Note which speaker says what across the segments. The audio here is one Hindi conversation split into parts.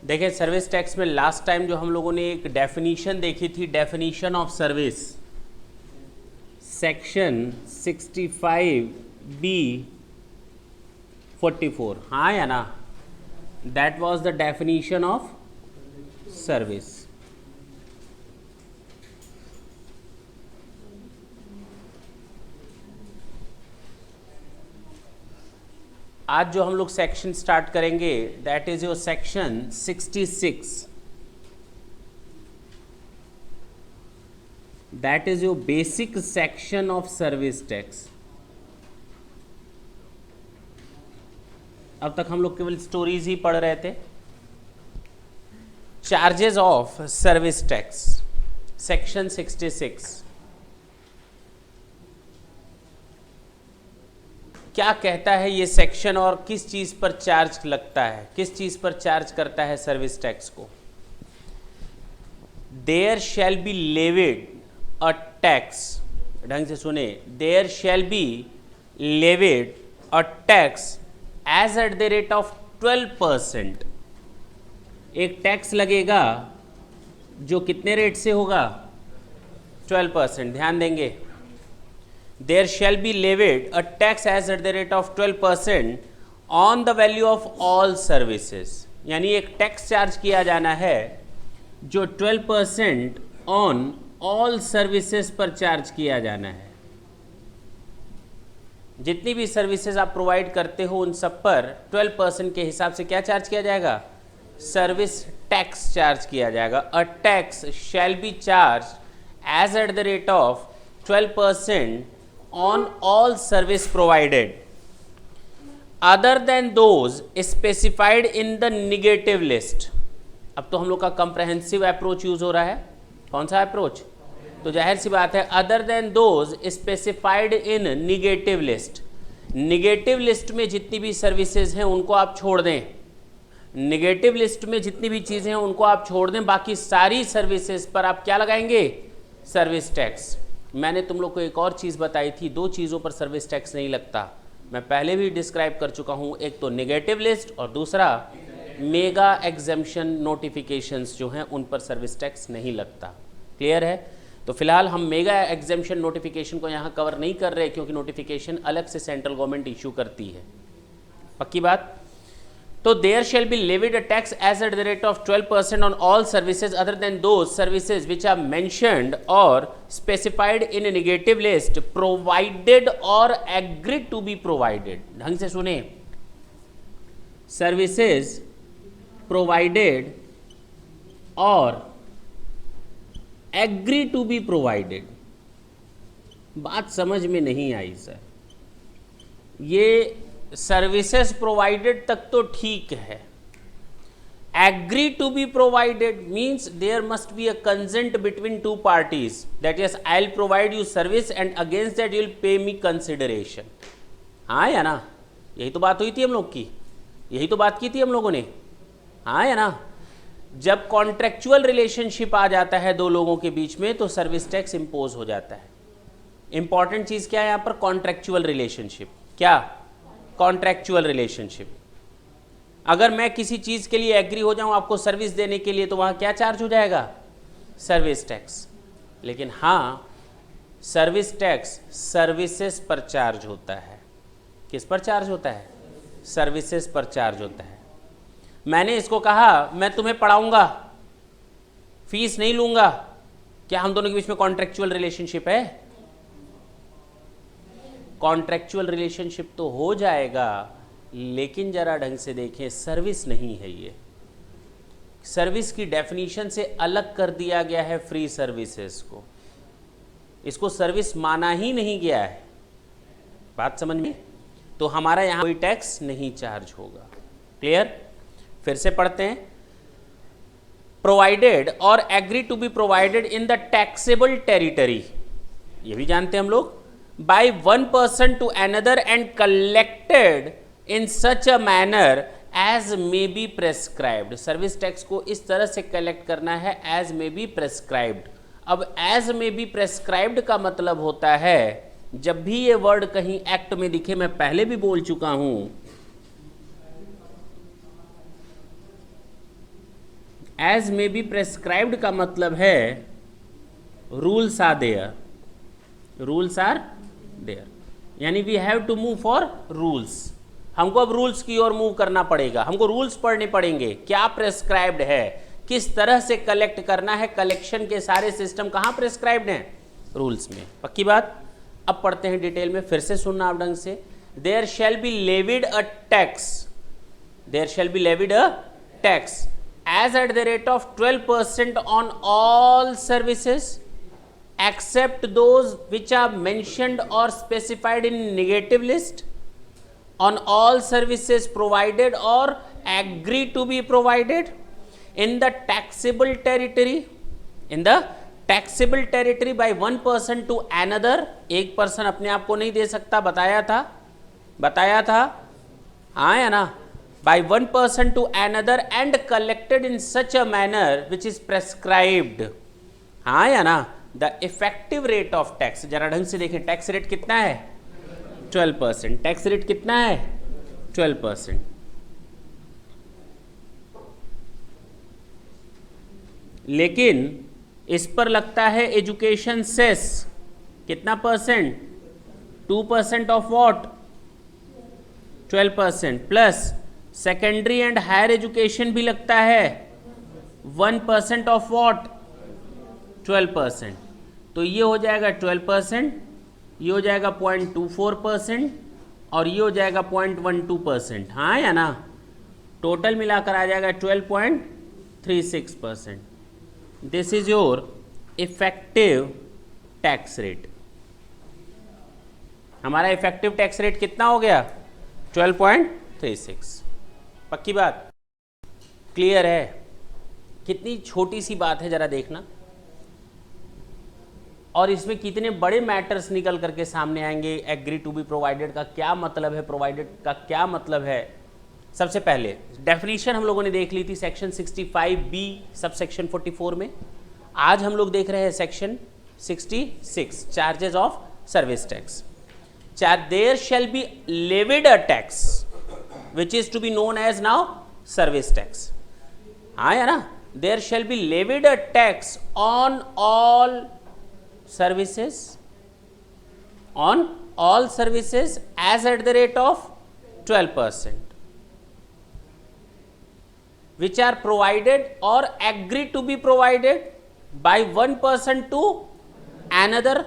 Speaker 1: देखिए, सर्विस टैक्स में लास्ट टाइम जो हम लोगों ने एक डेफिनीशन देखी थी, definition of service, section 65B44, हाँ या ना? That was the definition of service. आज जो हम लोग सेक्शन स्टार्ट करेंगे that is your section 66, that is your basic section of service tax. अब तक हम लोग केवल स्टोरीज ही पढ़ रहे थे। Charges of service tax, section 66 क्या कहता है ये सेक्शन, और किस चीज पर चार्ज लगता है, किस चीज पर चार्ज करता है सर्विस टैक्स को? There shall be levied a tax, ढंग से सुने, there shall be levied a tax as at the rate of 12%। एक टैक्स लगेगा जो कितने रेट से होगा? 12%। ध्यान देंगे, there shall be levied a tax as at the rate of 12% on the value of all services। यानी एक टैक्स चार्ज किया जाना है जो 12% ऑन ऑल सर्विसेज पर चार्ज किया जाना है। जितनी भी सर्विसेज आप प्रोवाइड करते हो उन सब पर 12% के हिसाब से क्या चार्ज किया जाएगा? सर्विस टैक्स चार्ज किया जाएगा। A tax shall be charge as at the rate of 12% on all service provided other than those specified in the negative list। अब तो हम लोग का कंप्रहेंसिव अप्रोच यूज हो रहा है। कौन सा अप्रोच? तो जाहिर सी बात है, other than those specified in negative list. Negative list में जितनी भी सर्विसेज हैं उनको आप छोड़ दें, निगेटिव लिस्ट में जितनी भी चीज़ें हैं उनको आप छोड़ दें, बाकी सारी सर्विसेज पर आप क्या लगाएंगे? Service tax. मैंने तुम लोग को एक और चीज़ बताई थी, दो चीज़ों पर सर्विस टैक्स नहीं लगता, मैं पहले भी डिस्क्राइब कर चुका हूँ। एक तो नेगेटिव लिस्ट और दूसरा मेगा एग्जेम्पशन नोटिफिकेशंस जो हैं उन पर सर्विस टैक्स नहीं लगता। क्लियर है? तो फिलहाल हम मेगा एग्जेम्पशन नोटिफिकेशन को यहाँ कवर नहीं कर रहे क्योंकि नोटिफिकेशन अलग से सेंट्रल गवर्नमेंट इशू करती है। पक्की बात? तो there shall be levied a tax as at the rate of 12% on all services other than those services which are mentioned or specified in negative list provided or agreed to be provided. ढंग से सुने, सर्विसेज प्रोवाइडेड और एग्री टू बी प्रोवाइडेड। बात समझ में नहीं आई सर। ये सर्विसेज प्रोवाइडेड तक तो ठीक है, agree to be provided means there must be a consent between two parties, that yes I will provide you service and against that you will pay me consideration. हाँ या ना? यही तो बात हुई थी हम लोग की, यही तो बात की थी हम लोगों ने। हाँ या ना? जब कॉन्ट्रेक्चुअल रिलेशनशिप आ जाता है दो लोगों के बीच में तो सर्विस टैक्स इंपोज हो जाता है। इंपॉर्टेंट चीज क्या है यहाँ पर? Contractual relationship. क्या? Contractual relationship. अगर मैं किसी चीज़ के लिए एग्री हो जाऊं आपको सर्विस देने के लिए तो वहाँ क्या चार्ज हो जाएगा? Service tax. लेकिन हाँ, सर्विस टैक्स सर्विसेज पर चार्ज होता है। किस पर चार्ज होता है? सर्विसेज पर चार्ज होता है। मैंने इसको कहा मैं तुम्हें पढ़ाऊंगा, फीस नहीं लूंगा, क्या हम दोनों के बीच में कॉन्ट्रैक्चुअल रिलेशनशिप है? कॉन्ट्रैक्चुअल रिलेशनशिप तो हो जाएगा, लेकिन जरा ढंग से देखें, सर्विस नहीं है ये। सर्विस की डेफिनेशन से अलग कर दिया गया है फ्री सर्विसेज को, इसको सर्विस माना ही नहीं गया है। बात समझ में? तो हमारा यहां कोई टैक्स नहीं चार्ज होगा। क्लियर? फिर से पढ़ते हैं। प्रोवाइडेड और agree to be provided in the taxable territory, ये भी जानते हैं हम लोग, by one person to another and collected in such a manner as may be prescribed. Service tax को इस तरह से कलेक्ट करना है एज मे बी प्रेस्क्राइब्ड। अब एज मे बी प्रेस्क्राइब्ड का मतलब होता है, जब भी ये वर्ड कहीं एक्ट में दिखे, मैं पहले भी बोल चुका हूं, एज मे बी प्रेस्क्राइब्ड का मतलब है rules are there, rules are there, यानी we have to move for rules. हमको अब रूल्स की ओर मूव करना पड़ेगा, हमको रूल्स पढ़ने पड़ेंगे, क्या प्रेस्क्राइब्ड है, किस तरह से कलेक्ट करना है। कलेक्शन के सारे सिस्टम कहाँ प्रेस्क्राइब्ड हैं? रूल्स में। पक्की बात? अब पढ़ते हैं डिटेल में, फिर से सुनना आप ढंग से। There shall be levied a tax, there shall be levied a tax as at the rate of 12% on all services except those which are mentioned or specified in negative list, on all services provided or agree to be provided in the taxable territory, in the taxable territory by one person to another। एक पर्सन अपने आप को नहीं दे सकता, बताया था, हाँ या ना? by one person to another and collected in such a manner which is prescribed, हाँ या ना? the effective rate of tax, जरा ढंग से देखें, टैक्स रेट कितना है? 12%। टैक्स रेट कितना है? 12%। लेकिन इस पर लगता है एजुकेशन सेस, कितना percent? 2% of what? 12%। Plus secondary and higher education भी लगता है 1% ऑफ वॉट? 12%। तो ये हो जाएगा 12%, ये हो जाएगा 0.24% और ये हो जाएगा 0.12%, हाँ या ना? टोटल मिलाकर आ जाएगा 12.36%। This is your effective tax rate. हमारा इफेक्टिव टैक्स रेट कितना हो गया? 12.36। पक्की बात? क्लियर है? कितनी छोटी सी बात है, जरा देखना। और इसमें कितने बड़े मैटर्स निकल करके सामने आएंगे। एग्री टू बी प्रोवाइडेड का क्या मतलब है, प्रोवाइडेड का क्या मतलब है। सबसे पहले डेफिनेशन हम लोगों ने देख ली थी सेक्शन 65B सब सेक्शन 44 में। आज हम लोग देख रहे हैं section 66 charges of service tax. There shall be levied a tax which is to be known as now service tax, हाँ या ना? there shall be levied a tax on all services, on all services as at the rate of 12%, which are provided or agree to be provided by one person to another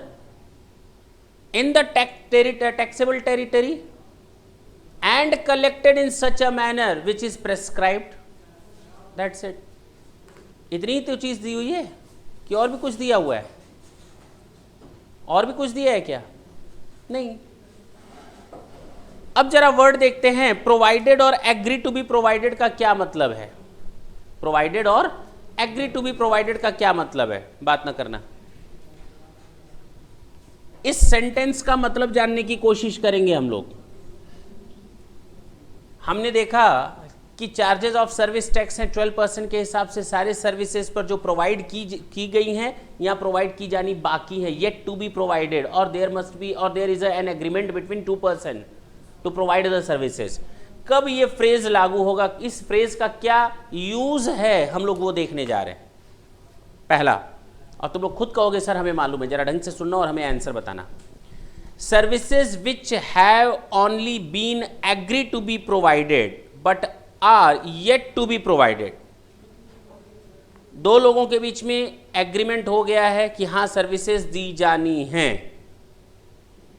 Speaker 1: in the taxable territory and collected in such a manner which is prescribed। That's it। इतनी तो चीज दी हुई है कि और भी कुछ दिया हुआ है? और भी कुछ दिया है क्या? नहीं। अब जरा वर्ड देखते हैं, प्रोवाइडेड और एग्री टू बी प्रोवाइडेड का क्या मतलब है। प्रोवाइडेड और एग्री टू बी प्रोवाइडेड का क्या मतलब है? बात ना करना। इस सेंटेंस का मतलब जानने की कोशिश करेंगे हम लोग। हमने देखा कि चार्जेस ऑफ सर्विस टैक्स हैं 12% के हिसाब से सारे सर्विसेज पर जो प्रोवाइड की गई हैं या प्रोवाइड की जानी बाकी है, येट टू बी प्रोवाइडेड, और देयर मस्ट बी और there is an agreement between 2 person to provide the services. कब ये फ्रेज लागू होगा, इस फ्रेज का क्या यूज है, हम लोग वो देखने जा रहे हैं पहला। और तुम लोग खुद कहोगे सर हमें मालूम है, जरा ढंग से सुनना और हमें आंसर बताना। Services which have only been agreed to be provided but are yet to be provided। दो लोगों के बीच में एग्रीमेंट हो गया है कि हाँ सर्विसेज दी जानी हैं,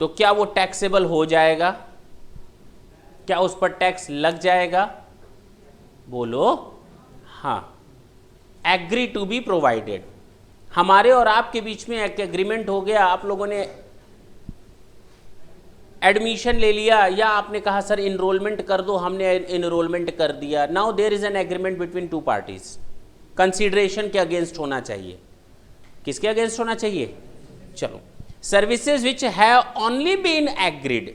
Speaker 1: तो क्या वो टैक्सेबल हो जाएगा? क्या उस पर टैक्स लग जाएगा? बोलो हाँ। Agree to be provided. हमारे और आपके बीच में एक एग्रीमेंट हो गया, आप लोगों ने एडमिशन ले लिया या आपने कहा सर इनरोलमेंट कर दो, हमने इनरोलमेंट कर दिया। Now there is an agreement between two parties. Consideration के अगेंस्ट होना चाहिए, किसके अगेंस्ट होना चाहिए? चलो, services which have only been agreed,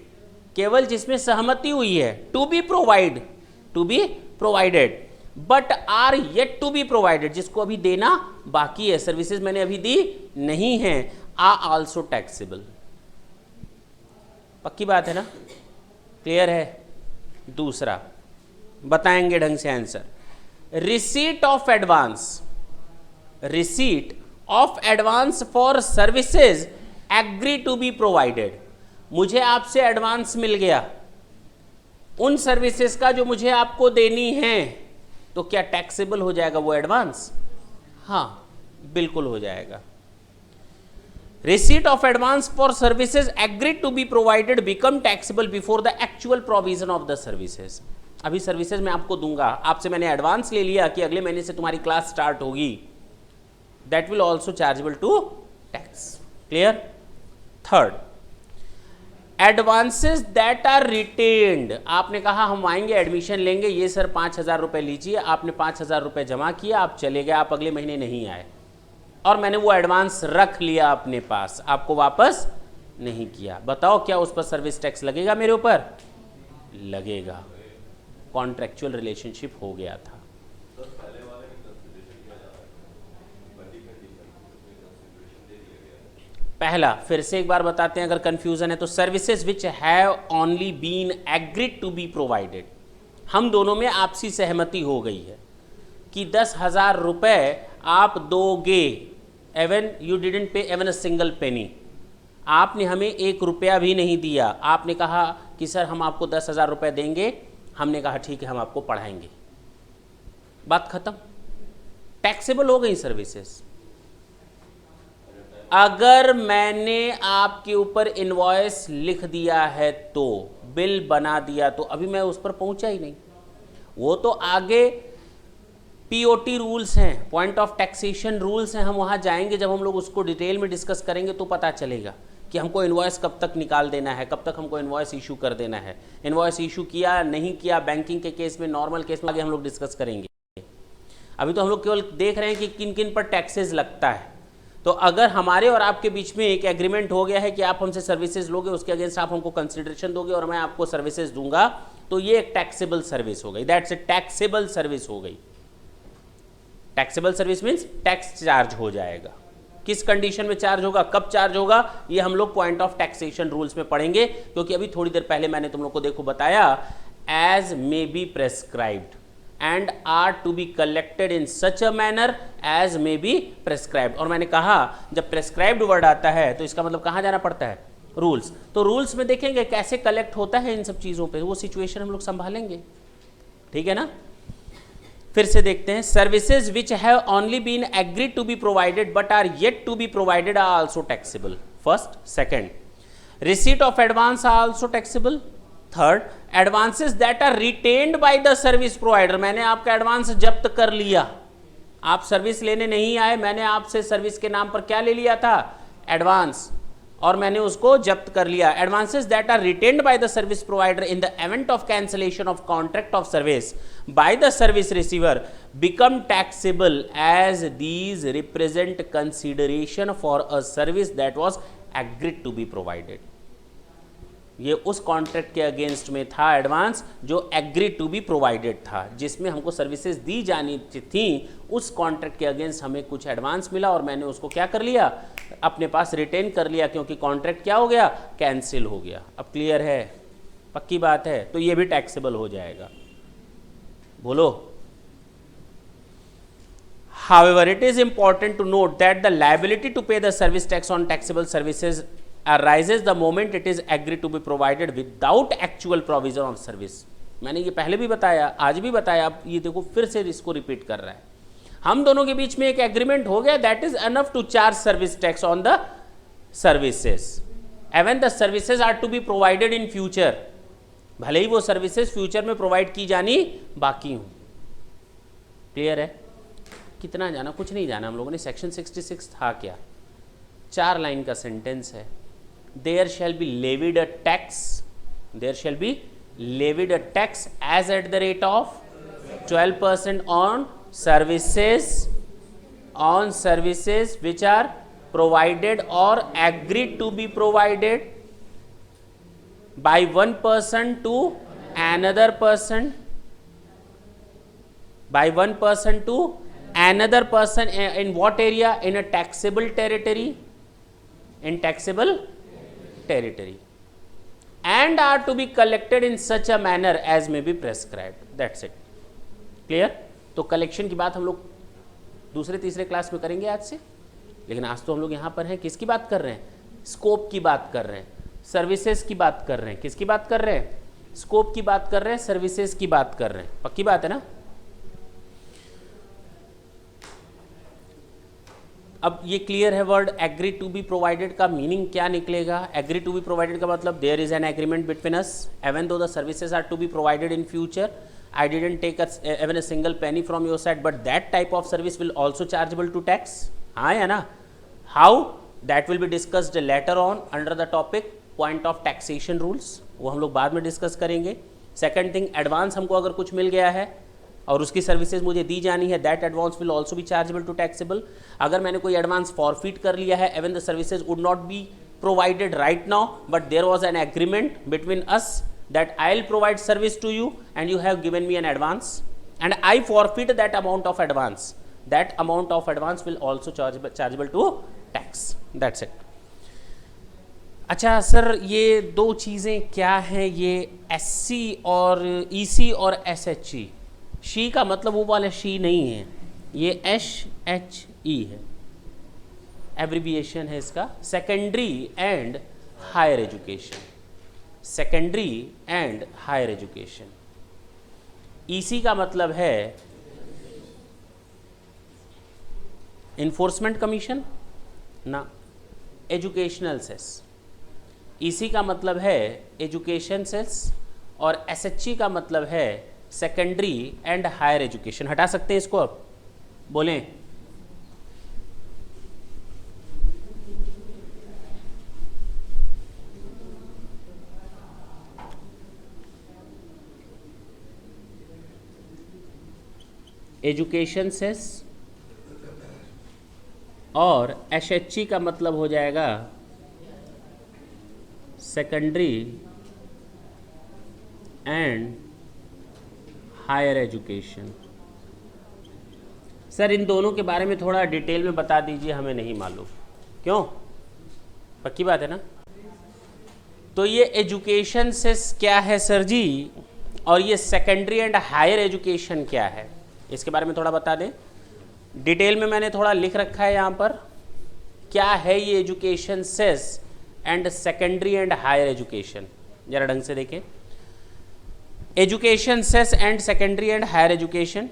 Speaker 1: केवल जिसमें सहमति हुई है, to be provided but are yet to be provided, जिसको अभी देना बाकी है, सर्विसेज मैंने अभी दी नहीं है, आर आल्सो टैक्सेबल। पक्की बात है ना? क्लियर है? दूसरा बताएंगे ढंग से answer. Receipt of advance for services agree to be provided. मुझे आपसे एडवांस मिल गया उन सर्विसेज का जो मुझे आपको देनी है, तो क्या टैक्सेबल हो जाएगा वो एडवांस? हाँ, बिल्कुल हो जाएगा। receipt of advance for services agreed to be provided become taxable before the actual provision of the services। अभी सर्विसेज मैं आपको दूंगा, आपसे मैंने एडवांस ले लिया कि अगले महीने से तुम्हारी क्लास स्टार्ट होगी, that will also chargeable to tax. Clear? Third, advances that are retained. आपने कहा हम आएंगे एडमिशन लेंगे, ये सर 5,000 रुपये लीजिए, आपने 5,000 रुपये जमा किया, आप चले गए, आप अगले महीने नहीं आए और मैंने वो एडवांस रख लिया अपने पास, आपको वापस नहीं किया। बताओ क्या उस पर सर्विस टैक्स लगेगा? मेरे ऊपर लगेगा। कॉन्ट्रेक्चुअल रिलेशनशिप हो गया था। पहला फिर से एक बार बताते हैं अगर कंफ्यूजन है तो, services which have only been agreed to be provided, हम दोनों में आपसी सहमति हो गई है कि 10,000 रुपये आप दोगे, एवन यू डिडंट पे एवन अ सिंगल पेनी, आपने हमें 1 रुपया भी नहीं दिया, आपने कहा कि सर हम आपको 10,000 रुपये देंगे, हमने कहा ठीक है हम आपको पढ़ाएंगे, बात खत्म। टैक्सेबल हो गई सर्विसेज। अगर मैंने आपके ऊपर इनवॉइस लिख दिया है तो, बिल बना दिया तो, अभी मैं उस पर पहुंचा ही नहीं, वो तो आगे पीओटी रूल्स हैं, पॉइंट ऑफ टैक्सेशन रूल्स हैं, हम वहाँ जाएंगे, जब हम लोग उसको डिटेल में डिस्कस करेंगे तो पता चलेगा कि हमको इनवॉइस कब तक निकाल देना है, कब तक हमको इनवॉइस इशू कर देना है, इनवॉइस इशू किया नहीं किया, बैंकिंग के केस में, नॉर्मल केस में आगे हम लोग डिस्कस करेंगे। अभी तो हम लोग केवल देख रहे हैं कि किन किन पर टैक्सेस लगता है। तो अगर हमारे और आपके बीच में एक एग्रीमेंट हो गया है कि आप हमसे सर्विसेज लोगे, उसके अगेंस्ट आप हमको कंसिडरेशन दोगे और मैं आपको सर्विसेज दूंगा, तो ये एक टैक्सेबल सर्विस हो गई, दैट्स ए टैक्सेबल सर्विस हो गई। Taxable service means tax charge हो जाएगा। किस कंडीशन में चार्ज होगा, कब चार्ज होगा, ये हम लोग पॉइंट ऑफ टैक्सेशन रूल्स में पढ़ेंगे, क्योंकि अभी थोड़ी देर पहले मैंने तुम लोग को देखो बताया, as may be prescribed and are to be collected in such a manner as may be prescribed. और मैंने कहा जब प्रेस्क्राइब्ड वर्ड आता है तो इसका मतलब कहाँ जाना पड़ता है? रूल्स। तो रूल्स में देखेंगे कैसे कलेक्ट होता है इन सब चीज़ों पे, वो सिचुएशन हम लोग संभालेंगे, ठीक है ना। फिर से देखते हैं, services which have only been agreed to be provided but are yet to be provided are also taxable. First, second, receipt of advance are also taxable. Third, advances that are retained by the service provider, मैंने आपका एडवांस जब्त कर लिया, आप सर्विस लेने नहीं आए, मैंने आपसे सर्विस के नाम पर क्या ले लिया था? एडवांस, और मैंने उसको जब्त कर लिया। Advances that are retained by the service provider in the event of cancellation of contract of service by the service receiver become taxable as these represent consideration for a service that was agreed to be provided. ये उस कॉन्ट्रैक्ट के अगेंस्ट में था एडवांस जो एग्रीड टू बी प्रोवाइडेड था, जिसमें हमको सर्विसेज दी जानी थी, उस कॉन्ट्रैक्ट के अगेंस्ट हमें कुछ एडवांस मिला और मैंने उसको क्या कर लिया? अपने पास रिटेन कर लिया, क्योंकि कॉन्ट्रैक्ट क्या हो गया? कैंसिल हो गया। अब क्लियर है? पक्की बात है? तो ये भी टैक्सेबल हो जाएगा। बोलो। However, it is important to note that the liability to pay the service tax on taxable services arises the moment it is agreed to be provided without actual provision of service। मैंने ये पहले भी बताया, आज भी बताया, अब ये देखो फिर से इसको रिपीट कर रहा है। हम दोनों के बीच में एक एग्रीमेंट हो गया, that is enough to charge service tax on the services even the services are to be provided in future, भले ही वो सर्विसेज फ्यूचर में प्रोवाइड की जानी बाकी हूं। क्लियर है? कितना जाना, कुछ नहीं जाना हम लोगों ने, सेक्शन 66 था क्या, 4 लाइन का सेंटेंस है। There shall be levied a tax, there shall be levied a tax as at the rate of 12% on services which are provided or agreed to be provided by one person to another person, by one person to another person in what area? In a taxable territory, in taxable territory, and are to be collected in such a manner as may be prescribed. That's it. Clear? तो कलेक्शन की बात हम लोग दूसरे तीसरे क्लास में करेंगे आज से, लेकिन आज तो हम लोग यहाँ पर हैं, किसकी बात कर रहे हैं? स्कोप की बात कर रहे हैं, सर्विसेज की बात कर रहे हैं, किसकी बात कर रहे हैं? स्कोप की बात कर रहे हैं, सर्विसेज की बात कर रहे हैं। पक्की बात है ना? अब ये क्लियर है word agree to be provided का मीनिंग क्या निकलेगा? एग्री टू बी प्रोवाइडेड का मतलब there is an agreement between us even though the services are to be provided in future, I didn't take even a single penny from your side, but that type of service will also chargeable to tax. हाँ या ना? How? That will be discussed later on under the topic point of taxation rules. वो हम लोग बाद में डिस्कस करेंगे। सेकेंड थिंग, एडवांस हमको अगर कुछ मिल गया है और उसकी सर्विसेज मुझे दी जानी है, that advance will also be chargeable to taxable. अगर मैंने कोई एडवांस फॉरफिट कर लिया है, even the services would not be provided right now, but there was an agreement between us that I'll provide service to you and you have given me an advance and I forfeit that amount of advance, that amount of advance will also chargeable to tax. That's it. अच्छा सर, ये दो चीज़ें क्या हैं, ये SC और EC और SHE? शी का मतलब वो वाला शी नहीं है, ये SHE है, एब्रीविएशन है इसका, secondary and higher education, secondary and higher education. EC का मतलब है इन्फोर्समेंट कमीशन ना, एजुकेशनल सेस। ईसी का मतलब है एजुकेशन सेस और एसएचई का मतलब है सेकेंडरी एंड हायर एजुकेशन। हटा सकते हैं इसको, अब बोलें? एजुकेशन सेस और एसएचई का मतलब हो जाएगा secondary and higher education. Sir इन दोनों के बारे में थोड़ा डिटेल में बता दीजिए, हमें नहीं मालूम। क्यों? पक्की बात है ना? तो ये एजुकेशन सेस क्या है सर जी, और ये सेकेंडरी एंड हायर एजुकेशन क्या है, इसके बारे में थोड़ा बता दें। डिटेल में मैंने थोड़ा लिख रखा है यहाँ पर, क्या है ये education cess and secondary and higher education, जरा ढंग से देखें। Education cess and secondary and higher education,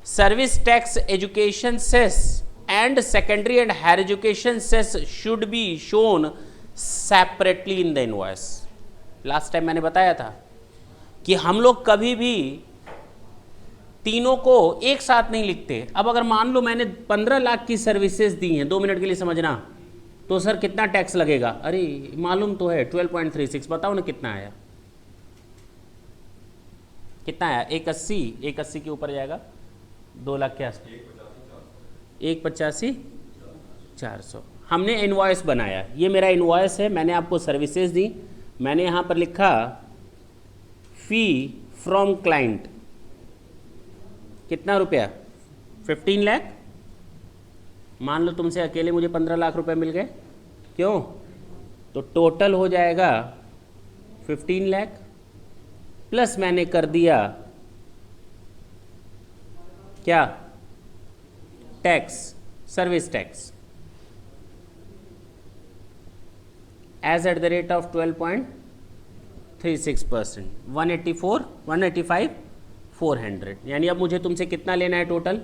Speaker 1: service tax education cess and secondary and higher education cess should be shown separately in the invoice. Last time मैंने बताया था कि हम लोग कभी भी तीनों को एक साथ नहीं लिखते। अब अगर मान लो मैंने 15 लाख की सर्विसेज दी हैं, 2 मिनट के लिए समझना, तो सर कितना टैक्स लगेगा? अरे मालूम तो है 12.36, बताओ ना कितना आया, कितना आया? 180 के ऊपर जाएगा, 2 लाख के आसपास, 185,400। हमने इनवॉइस बनाया, ये मेरा इनवॉइस है, मैंने आपको सर्विसेज दी, मैंने यहाँ पर लिखा फी फ्रॉम क्लाइंट, कितना रुपया? 15 लाख। मान लो तुमसे अकेले मुझे 15 लाख रुपए मिल गए, क्यों? तो टोटल हो जाएगा 15 लाख, प्लस मैंने कर दिया क्या? Tax, service tax as at the rate of 12.36%, 185,400। यानी अब मुझे तुमसे कितना लेना है टोटल?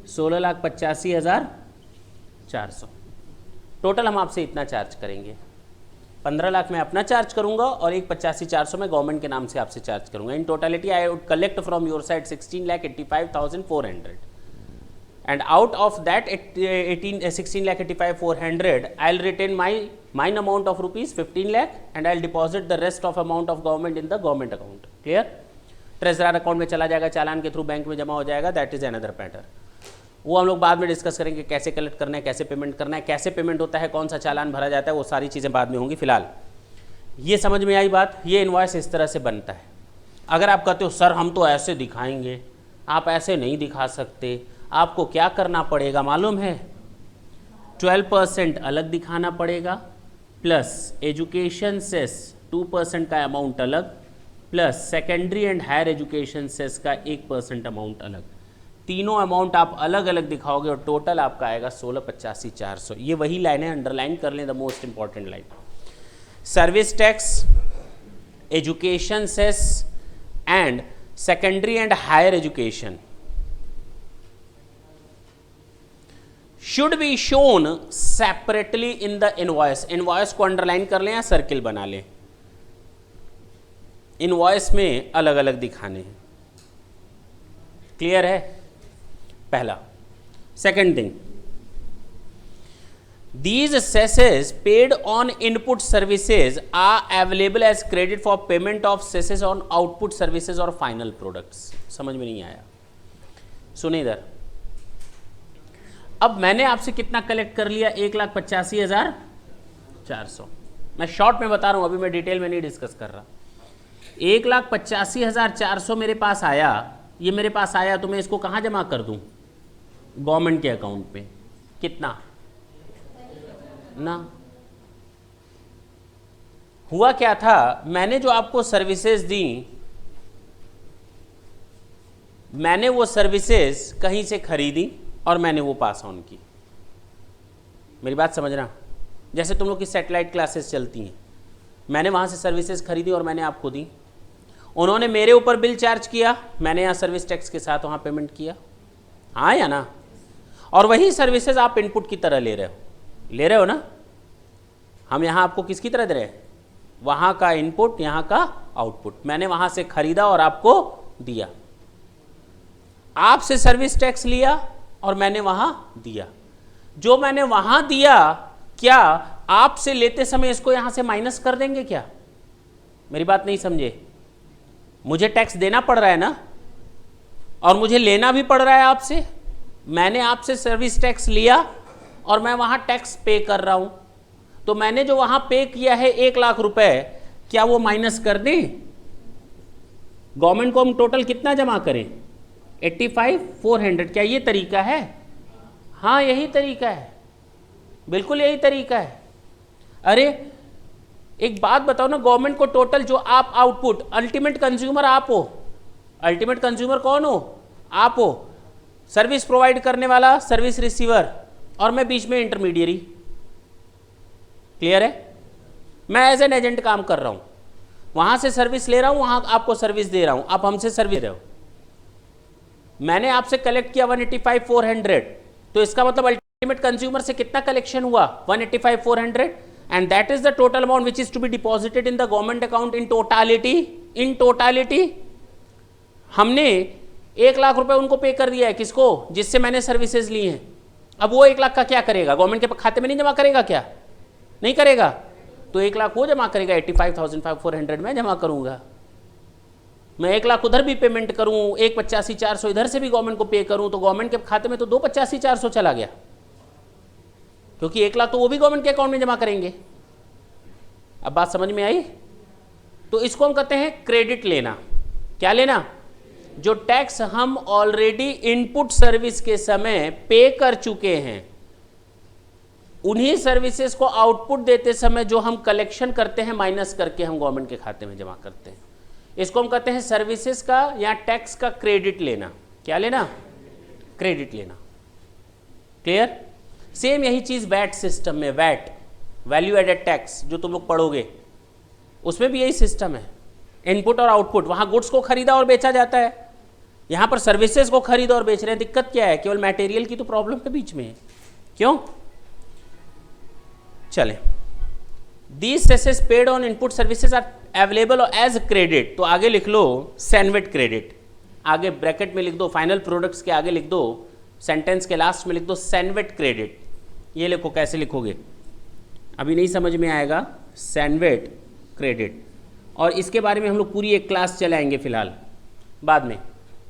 Speaker 1: 16,85,400। टोटल हम आपसे इतना चार्ज करेंगे, 15 लाख मैं अपना चार्ज करूंगा और 1,85,400 मैं गवर्नमेंट के नाम से आपसे चार्ज करूंगा। In totality I would collect from your side 16,85,400। and out of that 16,85,400 I'll retain mine amount of rupees 15 lakh and I'll deposit the rest of amount of government in the government account. Clear? Treasurer account में चला जाएगा, चालान के थ्रू बैंक में जमा हो जाएगा, दैट इज अनदर मैटर. वो हम लोग बाद में डिस्कस करेंगे कैसे कलेक्ट करना है, कैसे पेमेंट करना है, कैसे पेमेंट होता है, कौन सा चालान भरा जाता है, वो सारी चीज़ें बाद में होंगी. फिलहाल ये समझ में आई बात. ये इनवॉइस इस तरह से बनता है. अगर आप कहते हो सर हम तो ऐसे दिखाएंगे, आप ऐसे नहीं दिखा सकते, आपको क्या करना पड़ेगा मालूम है? 12% अलग दिखाना पड़ेगा, प्लस एजुकेशन सेस 2% का अमाउंट अलग, plus secondary and higher education cess का 1% अमाउंट अलग. तीनों अमाउंट आप अलग अलग दिखाओगे और टोटल आपका आएगा 16,85,400. ये वही लाइन है, अंडरलाइन कर लें, the most important line. Service tax, education cess and secondary and higher education should be shown separately in the invoice. invoice को अंडरलाइन कर लें या सर्किल बना लें. इनवॉइस में अलग अलग दिखाने हैं. क्लियर है? पहला. Second thing, these cesses paid on input services are available as credit for payment of cesses on output services और final products. समझ में नहीं आया? सुनिए इधर. अब मैंने आपसे कितना कलेक्ट कर लिया? 1,85,400. मैं शॉर्ट में बता रहा हूं, अभी मैं डिटेल में नहीं डिस्कस कर रहा. 1,85,400 मेरे पास आया. ये मेरे पास आया तो मैं इसको कहाँ जमा कर दूं? गवर्नमेंट के अकाउंट पे. कितना ना हुआ? क्या था, मैंने जो आपको सर्विसेज दी, मैंने वो सर्विसेज कहीं से खरीदी और मैंने वो पास ऑन की. मेरी बात समझना. जैसे तुम लोग की सैटेलाइट क्लासेस चलती हैं, मैंने वहाँ से सर्विसेज खरीदी और मैंने आपको दी. उन्होंने मेरे ऊपर बिल चार्ज किया, मैंने यहाँ सर्विस टैक्स के साथ वहाँ पेमेंट किया. हाँ या ना? और वही सर्विसेज आप इनपुट की तरह ले रहे हो ना? हम यहाँ आपको किसकी तरह दे रहे हैं? वहाँ का इनपुट, यहाँ का आउटपुट. मैंने वहाँ से खरीदा और आपको दिया. आपसे सर्विस टैक्स लिया और मैंने वहां दिया. जो मैंने वहां दिया, क्या आपसे लेते समय इसको यहां से माइनस कर देंगे क्या? मेरी बात नहीं समझे. मुझे टैक्स देना पड़ रहा है ना, और मुझे लेना भी पड़ रहा है आपसे. मैंने आपसे सर्विस टैक्स लिया और मैं वहां टैक्स पे कर रहा हूं. तो मैंने जो वहां पे किया है 1,00,000 रुपए, क्या वो माइनस कर दें? गवर्नमेंट को हम टोटल कितना जमा करें? 85,400. क्या ये तरीका है? हाँ यही तरीका है, बिल्कुल यही तरीका है. अरे एक बात बताओ ना, गवर्नमेंट को टोटल जो आप आउटपुट, अल्टीमेट कंज्यूमर आप हो. अल्टीमेट कंज्यूमर कौन हो? आप हो. सर्विस प्रोवाइड करने वाला सर्विस रिसीवर, और मैं बीच में इंटरमीडियरी. क्लियर है? मैं एज एन एजेंट काम कर रहा हूं, वहां से सर्विस ले रहा हूं, वहां आपको सर्विस दे रहा हूं, आप हमसे सर्विस दे रहे हो. मैंने आपसे कलेक्ट किया 185,400, तो इसका मतलब अल्टीमेट कंज्यूमर से कितना कलेक्शन हुआ? 185,400. And that is the total amount which is to be deposited in the government account in totality. In totality हमने 1,00,000 रुपए उनको पे कर दिया है. किसको? जिससे मैंने सर्विसेज ली हैं. अब वो 1,00,000 का क्या करेगा? गवर्नमेंट के खाते में नहीं जमा करेगा क्या? नहीं करेगा. तो 1,00,000 वो जमा करेगा, 85,400 मैं जमा करूंगा. मैं 1,00,000 उधर भी पेमेंट करूं, 1,85,400 इधर से भी गवर्नमेंट को पे करूं, तो गवर्नमेंट के खाते में तो 2,85,400 चला गया, क्योंकि 1,00,000 तो वो भी गवर्नमेंट के अकाउंट में जमा करेंगे. अब बात समझ में आई? तो इसको हम कहते हैं क्रेडिट लेना. क्या लेना? जो टैक्स हम ऑलरेडी इनपुट सर्विस के समय पे कर चुके हैं, उन्हीं सर्विसेज को आउटपुट देते समय जो हम कलेक्शन करते हैं, माइनस करके हम गवर्नमेंट के खाते में जमा करते हैं. इसको हम कहते हैं सर्विसेज का या टैक्स का क्रेडिट लेना. क्या लेना? क्रेडिट लेना. क्लियर? सेम यही चीज वैट सिस्टम में, वैट वैल्यू एडेड टैक्स जो तुम लोग पढ़ोगे, उसमें भी यही सिस्टम है. इनपुट और आउटपुट, वहां गुड्स को खरीदा और बेचा जाता है, यहां पर सर्विसेज को खरीदा और बेच रहे हैं. दिक्कत क्या है? केवल मटेरियल की तो प्रॉब्लम के बीच में है. क्यों? चले. These cesses paid on input services are available as credit. तो आगे लिख लो सैनवेट क्रेडिट, आगे ब्रैकेट में लिख दो, फाइनल प्रोडक्ट्स के आगे लिख दो सेंटेंस के लास्ट में लिख दो सैनवेट क्रेडिट। ये लिखो, कैसे लिखोगे अभी नहीं समझ में आएगा, सैनवेट क्रेडिट। और इसके बारे में हम लोग पूरी एक क्लास चलाएंगे फिलहाल, बाद में,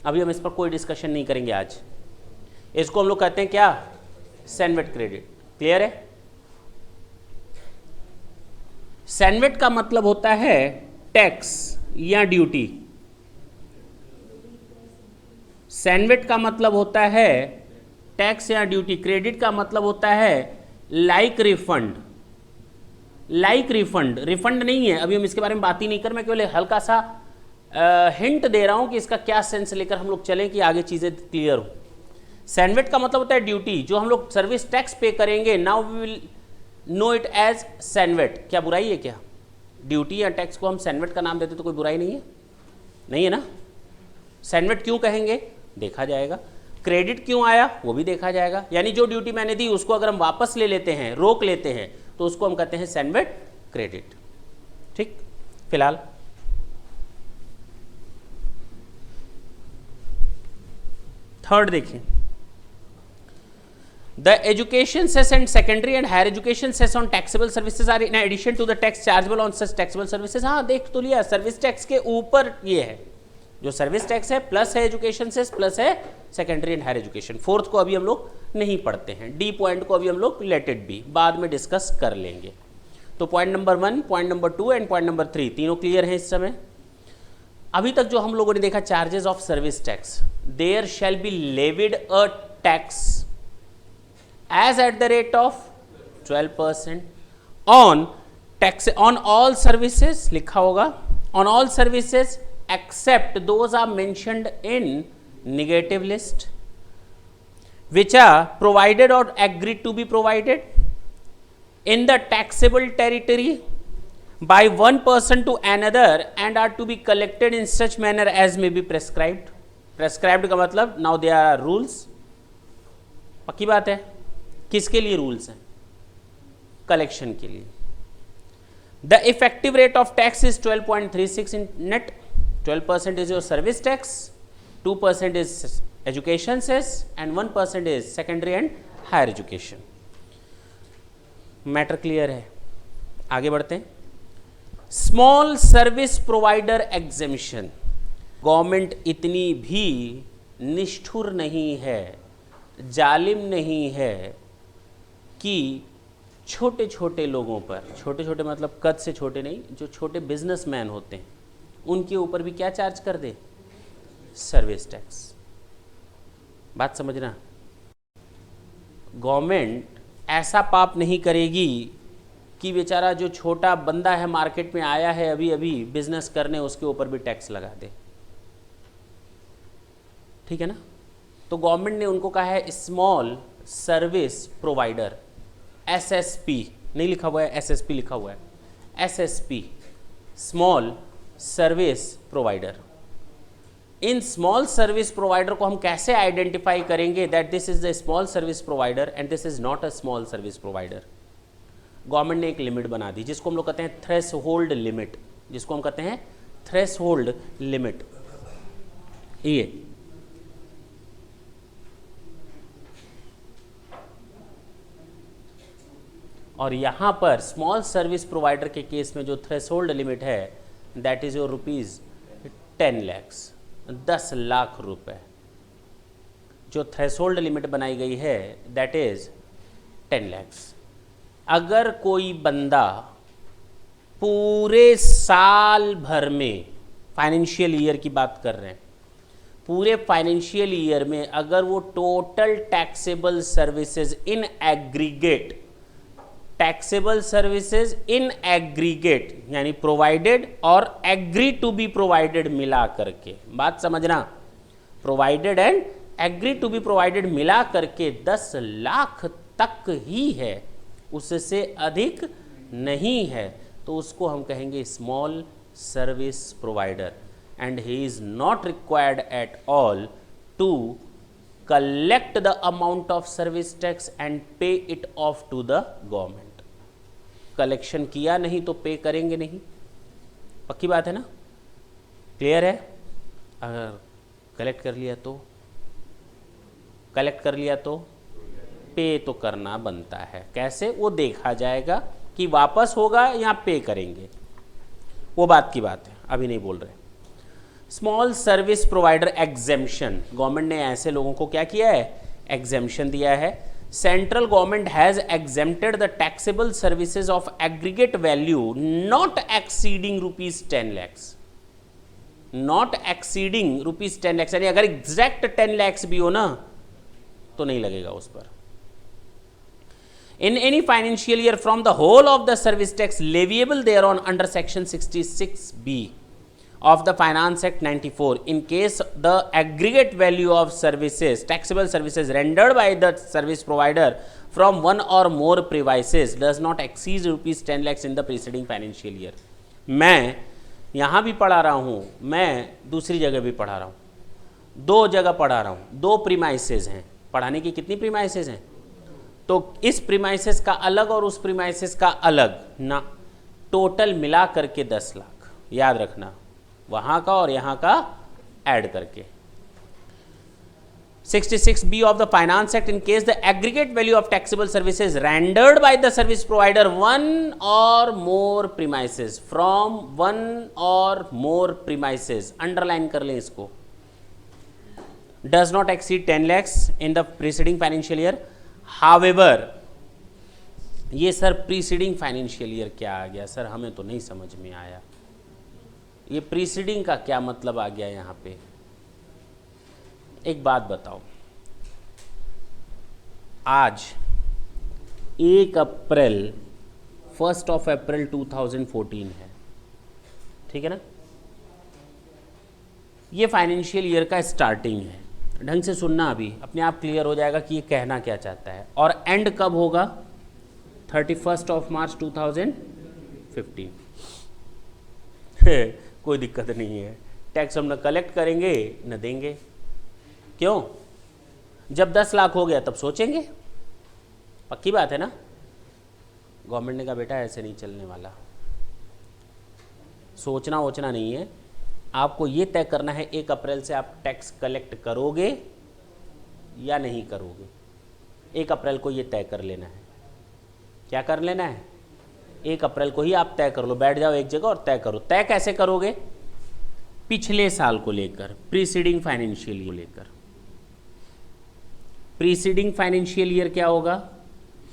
Speaker 1: अभी हम इस पर कोई डिस्कशन नहीं करेंगे आज। इसको हम लोग कहते हैं क्या, सैनवेट क्रेडिट। क्लियर है? सैनवेट का मतलब होता है टैक्स या ड्यूटी। सैनवेट का मतलब होता है टैक्स या ड्यूटी। क्रेडिट का मतलब होता है like refund. Like refund, refund नहीं है, अभी हम इसके बारे में बात ही नहीं कर, मैं केवल हल्का सा हिंट दे रहा हूं कि इसका क्या सेंस लेकर हम लोग चलें कि आगे चीजें क्लियर हो। सैनवेट का मतलब होता है ड्यूटी, जो हम लोग सर्विस टैक्स पे करेंगे, now we will know it as CENVAT. क्या बुराई है क्या? ड्यूटी या टैक्स को हम सैनवेट का नाम देते तो कोई बुराई नहीं है? नहीं है ना? सैनवेट क्यों कहेंगे देखा जाएगा, क्रेडिट क्यों आया वो भी देखा जाएगा। यानी जो ड्यूटी मैंने दी उसको अगर हम वापस ले लेते हैं, रोक लेते हैं, तो उसको हम कहते हैं सैनवेट क्रेडिट। ठीक, फिलहाल थर्ड देखें, the education cess and secondary and higher education cess on taxable services are in addition to the tax chargeable on such taxable services. हाँ देख तो लिया, सर्विस टैक्स के ऊपर ये है, जो सर्विस टैक्स है प्लस है एजुकेशन सेस प्लस है secondary and higher education. Fourth को अभी हम लोग नहीं पढ़ते हैं, डी पॉइंट को अभी हम लोग लेट इट बी, बाद में डिस्कस कर लेंगे। तो point number 1, point number 2 and point number 3 तीनों क्लियर हैं इस समय। अभी तक जो हम लोगों ने देखा, charges of service tax, there shall be levied a tax as at the rate of 12% on tax on all services, लिखा होगा on all services except those are mentioned in negative list which are provided or agreed to be provided in the taxable territory by one person to another and are to be collected in such manner as may be prescribed। prescribed का मतलब now there are rules। पक्की बात है, किसके लिए रूल्स हैं? कलेक्शन के लिए। the effective rate of tax is 12.36 in net। 12% is your service tax, 2% is education cess and 1% is secondary and higher education। Matter clear है? आगे बढ़ते हैं। Small service provider exemption. Government इतनी भी निष्ठुर नहीं है, जालिम नहीं है कि छोटे छोटे लोगों पर, छोटे छोटे मतलब कद से छोटे नहीं, जो छोटे बिजनेसमैन होते हैं उनके ऊपर भी क्या चार्ज कर दे, सर्विस टैक्स। बात समझना, गवर्नमेंट ऐसा पाप नहीं करेगी कि बेचारा जो छोटा बंदा है मार्केट में आया है अभी अभी बिजनेस करने, उसके ऊपर भी टैक्स लगा दे। ठीक है ना? तो गवर्नमेंट ने उनको कहा है स्मॉल सर्विस प्रोवाइडर, एसएसपी नहीं लिखा हुआ है, एसएसपी लिखा हुआ है, SSP small service provider. In small service provider को हम कैसे आइडेंटिफाई करेंगे that this is the small service provider and this is not a small service provider? Government ने एक लिमिट बना दी जिसको हम लोग कहते हैं थ्रेश होल्ड लिमिट, जिसको हम कहते हैं थ्रेश होल्ड लिमिट। ये और यहां पर स्मॉल सर्विस प्रोवाइडर के केस में जो थ्रेशोल्ड लिमिट है that is your ₹10 lakh, 10 lakh रुपए। जो थ्रेशोल्ड लिमिट बनाई गई है दैट इज 10 लाख। अगर कोई बंदा पूरे साल भर में, फाइनेंशियल ईयर की बात कर रहे हैं, पूरे फाइनेंशियल ईयर में अगर वो total taxable services in aggregate, taxable services in aggregate यानी प्रोवाइडेड और एग्री टू बी प्रोवाइडेड मिला करके, बात समझना, provided and agree to be provided मिला करके 10 लाख तक ही है, उससे अधिक नहीं है, तो उसको हम कहेंगे small service provider and he is not required at all to collect the amount of service tax and pay it off to the government। Collection किया नहीं तो पे करेंगे नहीं, पक्की बात है ना? क्लियर है? अगर कलेक्ट कर लिया तो कलेक्ट कर लिया तो पे तो करना बनता है। कैसे, वो देखा जाएगा कि वापस होगा या पे करेंगे, वो बात की बात है, अभी नहीं बोल रहे। Small service provider exemption, government ने ऐसे लोगों को क्या किया है, एग्जेम्पशन दिया है। Central government has exempted the taxable services of aggregate value not exceeding ₹10 lakh, not exceeding ₹10 lakh, यानी अगर एग्जैक्ट 10 लाख भी हो ना तो नहीं लगेगा उस पर। In any financial year from the whole of the service tax leviable thereon under section 66B of the Finance Act 94, in case the aggregate value of services, taxable services rendered by the service provider from one or more premises does not exceed ₹10 lakhs in the preceding financial year। मैं यहाँ भी पढ़ा रहा हूँ, मैं दूसरी जगह भी पढ़ा रहा हूँ, दो जगह पढ़ा रहा हूँ, 2 प्रीमाइसेस हैं। पढ़ाने की कितनी प्रीमाइसेस हैं, तो इस प्रीमाइसेस का अलग और उस प्रीमाइसेस का अलग ना, टोटल मिला करके 10 लाख, याद रखना, वहां का और यहां का ऐड करके। 66B of the Finance Act, in case the aggregate value of taxable services rendered by the service provider one or more premises, from one or more premises, underline कर लें इसको, does not exceed 10 lakhs in the preceding financial year। However, ये सर प्रीसीडिंग फाइनेंशियल ईयर क्या आ गया सर, हमें तो नहीं समझ में आया, ये प्रीसीडिंग का क्या मतलब आ गया यहाँ पे। एक बात बताओ, आज 1 अप्रैल 1 अप्रैल 2014 है, ठीक है ना, ये फाइनेंशियल ईयर का स्टार्टिंग है। ढंग से सुनना, अभी अपने आप क्लियर हो जाएगा कि ये कहना क्या चाहता है। और एंड कब होगा, 31 मार्च 2015। कोई दिक्कत नहीं है, टैक्स हम न कलेक्ट करेंगे न देंगे। क्यों, जब 10 लाख हो गया तब सोचेंगे, पक्की बात है ना। गवर्नमेंट ने कहा बेटा ऐसे नहीं चलने वाला, सोचना वोचना नहीं है, आपको ये तय करना है 1 अप्रैल से आप टैक्स कलेक्ट करोगे या नहीं करोगे। 1 अप्रैल को ये तय कर लेना है। क्या कर लेना है, 1 अप्रैल को ही आप तय कर लो, बैठ जाओ एक जगह और तय करो। तय कैसे करोगे, पिछले साल को लेकर, प्रीसीडिंग फाइनेंशियल ईयर को लेकर। प्रीसीडिंग फाइनेंशियल ईयर क्या होगा,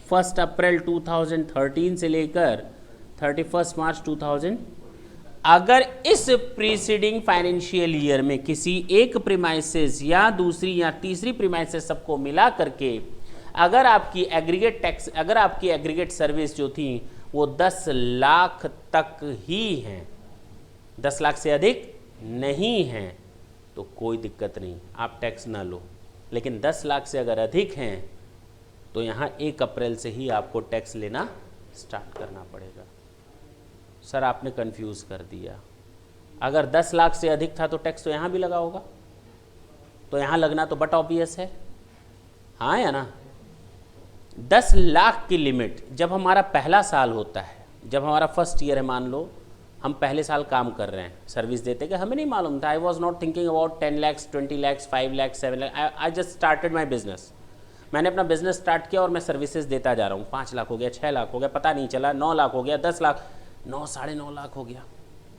Speaker 1: 1 अप्रैल 2013 से लेकर 31 मार्च 2000। अगर इस प्रीसीडिंग फाइनेंशियल ईयर में किसी एक प्रीमाइसेस या दूसरी या तीसरी प्रीमाइसेस सबको मिला करके अगर आपकी एग्रीगेट टैक्स, अगर आपकी एग्रीगेट सर्विस जो थी वो 10 लाख तक ही हैं, 10 लाख से अधिक नहीं हैं, तो कोई दिक्कत नहीं, आप टैक्स ना लो। लेकिन 10 लाख से अगर अधिक हैं तो यहाँ 1 अप्रैल से ही आपको टैक्स लेना स्टार्ट करना पड़ेगा। सर आपने कंफ्यूज कर दिया, अगर 10 लाख से अधिक था तो टैक्स तो यहाँ भी लगा होगा, तो यहाँ लगना तो बट ऑब्वियस है, हाँ या ना। 10 लाख की लिमिट जब हमारा पहला साल होता है, जब हमारा फर्स्ट ईयर है, मान लो हम पहले साल काम कर रहे हैं, सर्विस देते कि हमें नहीं मालूम था, I was not thinking about 10 lakhs 20 lakhs 5 lakhs 7 lakhs, I just started my business. मैंने अपना बिजनेस स्टार्ट किया और मैं सर्विसेज देता जा रहा हूँ, 5 लाख हो गया, 6 लाख हो गया, पता नहीं चला, 9 लाख हो गया, 10 लाख, 9 साढ़े 9 लाख हो गया।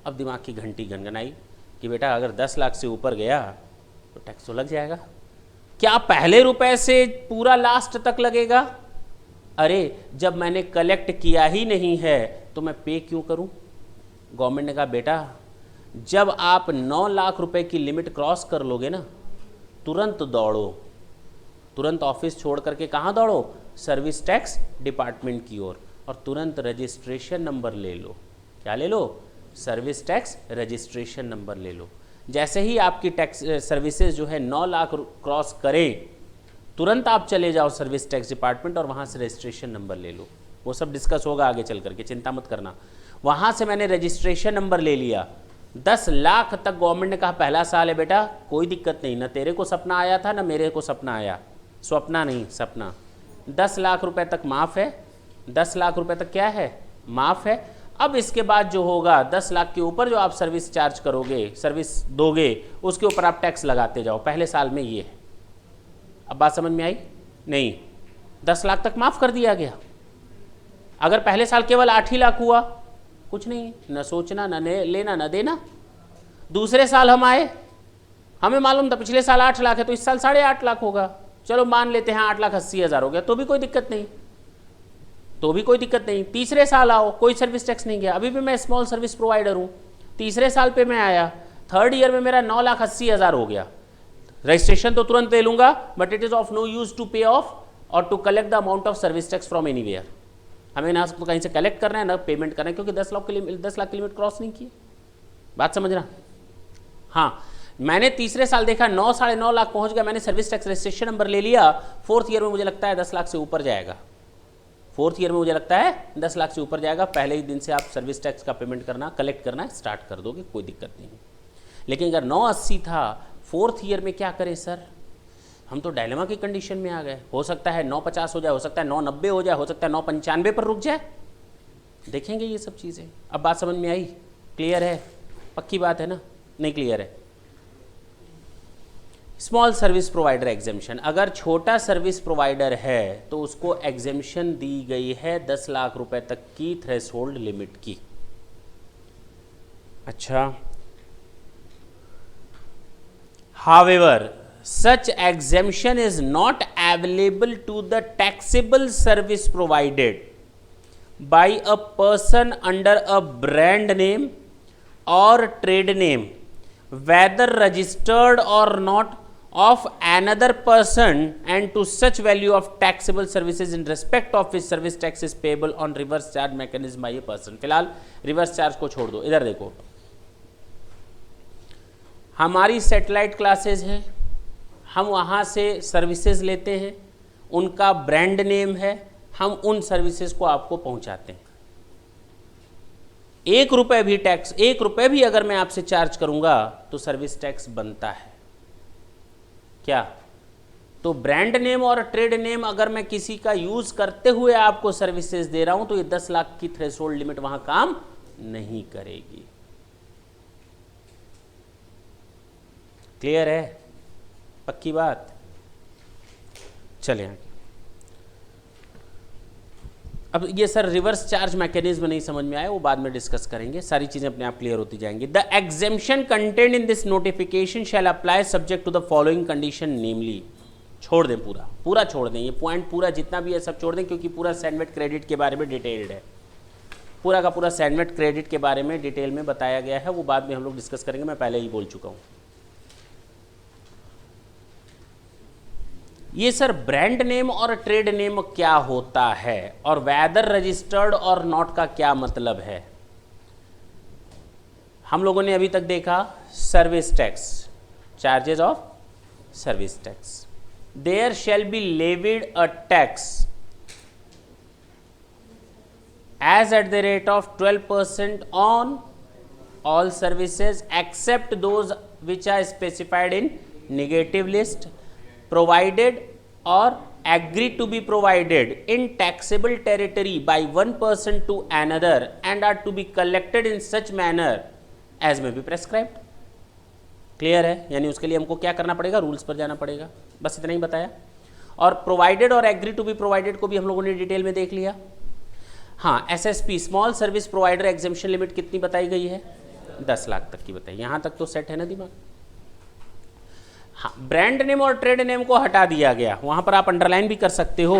Speaker 1: अब दिमाग की घंटी गनगनाई कि बेटा अगर 10 लाख से ऊपर गया तो टैक्स तो लग जाएगा। क्या पहले रुपए से पूरा लास्ट तक लगेगा? अरे जब मैंने कलेक्ट किया ही नहीं है तो मैं पे क्यों करूं? गवर्नमेंट ने कहा बेटा जब आप 9 लाख रुपए की लिमिट क्रॉस कर लोगे ना, तुरंत दौड़ो, तुरंत ऑफिस छोड़ करके कहाँ दौड़ो? सर्विस टैक्स डिपार्टमेंट की ओर, और तुरंत रजिस्ट्रेशन नंबर ले लो। क्या ले लो? सर्विस टैक्स रजिस्ट्रेशन नंबर ले लो। जैसे ही आपकी टैक्स सर्विसेज जो है 9 लाख क्रॉस करें, तुरंत आप चले जाओ सर्विस टैक्स डिपार्टमेंट और वहाँ से रजिस्ट्रेशन नंबर ले लो। वो सब डिस्कस होगा आगे चल करके, चिंता मत करना। वहाँ से मैंने रजिस्ट्रेशन नंबर ले लिया। 10 लाख तक गवर्नमेंट ने कहा पहला साल है बेटा, कोई दिक्कत नहीं, ना तेरे को सपना आया था ना मेरे को सपना आया, स्वप्ना नहीं सपना। 10 लाख रुपए तक माफ़ है, 10 लाख रुपए तक क्या है? माफ़ है। अब इसके बाद जो होगा 10 लाख के ऊपर जो आप सर्विस चार्ज करोगे, सर्विस दोगे, उसके ऊपर आप टैक्स लगाते जाओ। पहले साल में ये है। अब बात समझ में आई? नहीं, 10 लाख तक माफ कर दिया गया। अगर पहले साल केवल 8 ही लाख हुआ, कुछ नहीं, न सोचना, न लेना, न देना। दूसरे साल हम आए, हमें मालूम था पिछले साल 8 लाख है तो इस साल 8.5 लाख होगा, चलो मान लेते हैं 8,80,000 हो गया, तो भी कोई दिक्कत नहीं, तो भी कोई दिक्कत नहीं। तीसरे साल आओ, कोई सर्विस टैक्स नहीं गया, अभी भी मैं स्मॉल सर्विस प्रोवाइडर हूँ। तीसरे साल पे मैं आया, थर्ड ईयर में मेरा 9,80,000 हो गया, रजिस्ट्रेशन तो तुरंत ले लूंगा, but it is of no use to pay off और to collect the amount of service tax from anywhere. हमें ना तो कहीं से कलेक्ट करना है ना पेमेंट करना है, क्योंकि 10 लाख की लिमिट क्रॉस नहीं की। बात समझना? हाँ, मैंने तीसरे साल देखा 9 साढ़े 9 लाख पहुंच गया, मैंने सर्विस टैक्स रजिस्ट्रेशन नंबर ले लिया। फोर्थ ईयर में मुझे लगता है 10 लाख से ऊपर जाएगा, फोर्थ ईयर में मुझे लगता है 10 लाख से ऊपर जाएगा। पहले ही दिन से आप सर्विस टैक्स का पेमेंट करना, कलेक्ट करना स्टार्ट कर दोगे, कोई दिक्कत नहीं। लेकिन अगर 980 था, फोर्थ ईयर में क्या करें सर? हम तो डायलेमा की कंडीशन में आ गए। हो सकता है 950 हो जाए, हो सकता है 990 हो जाए, हो सकता है 995 पर रुक जाए, देखेंगे ये सब चीज़ें। अब बात समझ में आई? क्लियर है? पक्की बात है ना? नहीं क्लियर है? स्मॉल सर्विस प्रोवाइडर एग्जेम्पशन, अगर छोटा सर्विस प्रोवाइडर है तो उसको एग्जेम्पशन दी गई है 10 लाख रुपए तक की थ्रेशोल्ड लिमिट की। अच्छा, however such exemption is not available to the taxable service provided by a person under a brand name or trade name, whether registered or not, of another person, and to such value of taxable services in respect of which service tax is payable on reverse charge mechanism by a person। फिलहाल रिवर्स चार्ज को छोड़ दो, इधर देखो, हमारी सेटेलाइट क्लासेज हैं, हम वहाँ से सर्विसेज लेते हैं, उनका ब्रांड नेम है, हम उन सर्विसेज को आपको पहुँचाते हैं। 1 रुपये भी टैक्स, 1 रुपये भी अगर मैं आपसे चार्ज करूँगा तो सर्विस टैक्स बनता है क्या? तो ब्रांड नेम और ट्रेड नेम अगर मैं किसी का यूज़ करते हुए आपको सर्विसेज दे रहा हूँ तो ये 10 लाख की थ्रेशोल्ड लिमिट वहाँ काम नहीं करेगी। क्लियर है? पक्की बात? चले आगे। अब ये सर रिवर्स चार्ज मैकेनिज्म नहीं समझ में आया, वो बाद में डिस्कस करेंगे, सारी चीजें अपने आप क्लियर होती जाएंगी। The exemption content in this notification shall apply subject to the following condition namely. छोड़ दें, पूरा छोड़ दें, ये पॉइंट पूरा जितना भी है सब छोड़ दें, क्योंकि पूरा सैंडविच क्रेडिट के बारे में डिटेल्ड है, पूरा का पूरा सैंडविच क्रेडिट के बारे में डिटेल में बताया गया है, वो बाद में हम लोग डिस्कस करेंगे, मैं पहले ही बोल चुका हूँ। ये सर ब्रांड नेम और ट्रेड नेम क्या होता है और वेदर रजिस्टर्ड और नॉट का क्या मतलब है? हम लोगों ने अभी तक देखा service tax, charges of service tax, there shall be levied a tax as at the rate of 12% on all services except those which are specified in negative list, provided or agree to be provided in taxable territory by one person to another and are to be collected in such manner as may be prescribed। Clear है? यानी उसके लिए हमको क्या करना पड़ेगा? रूल्स पर जाना पड़ेगा, बस इतना ही बताया। और प्रोवाइडेड और एग्री टू बी प्रोवाइडेड को भी हम लोगों ने डिटेल में देख लिया। हाँ, SSP small service provider exemption limit कितनी बताई गई है? 10 लाख तक की बताई। यहाँ तक तो सेट है ना दिमाग? हाँ, ब्रांड नेम और ट्रेड नेम को हटा दिया गया, वहां पर आप अंडरलाइन भी कर सकते हो।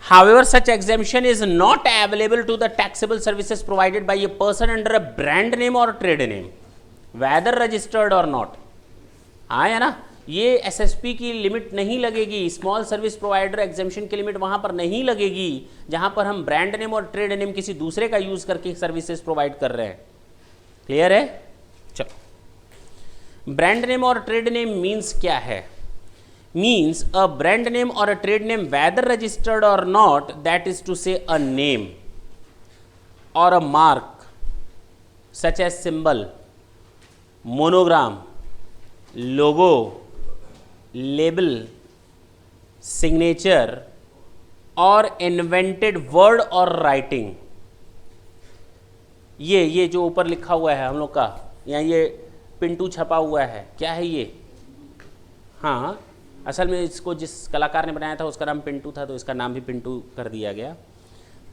Speaker 1: However, such exemption is not available to the taxable services provided by a person under a brand name or trade name, whether registered or not। हाँ है ना, ये एसएसपी की लिमिट नहीं लगेगी, स्मॉल सर्विस प्रोवाइडर एग्जेम्पशन की लिमिट वहां पर नहीं लगेगी जहां पर हम ब्रांड नेम और ट्रेड नेम किसी दूसरे का यूज करके सर्विसेज प्रोवाइड कर रहे हैं। क्लियर है? चलो, ब्रांड नेम और ट्रेड नेम मीन्स क्या है? मीन्स अ ब्रांड नेम और a trade name whether registered और not, that is to say a name और a mark such as symbol, monogram, logo, label, signature और इन्वेंटेड वर्ड और राइटिंग। ये जो ऊपर लिखा हुआ है हम लोग का, यहाँ ये पिंटू छपा हुआ है, क्या है ये? हाँ, असल में इसको जिस कलाकार ने बनाया था उसका नाम पिंटू था, तो इसका नाम भी पिंटू कर दिया गया।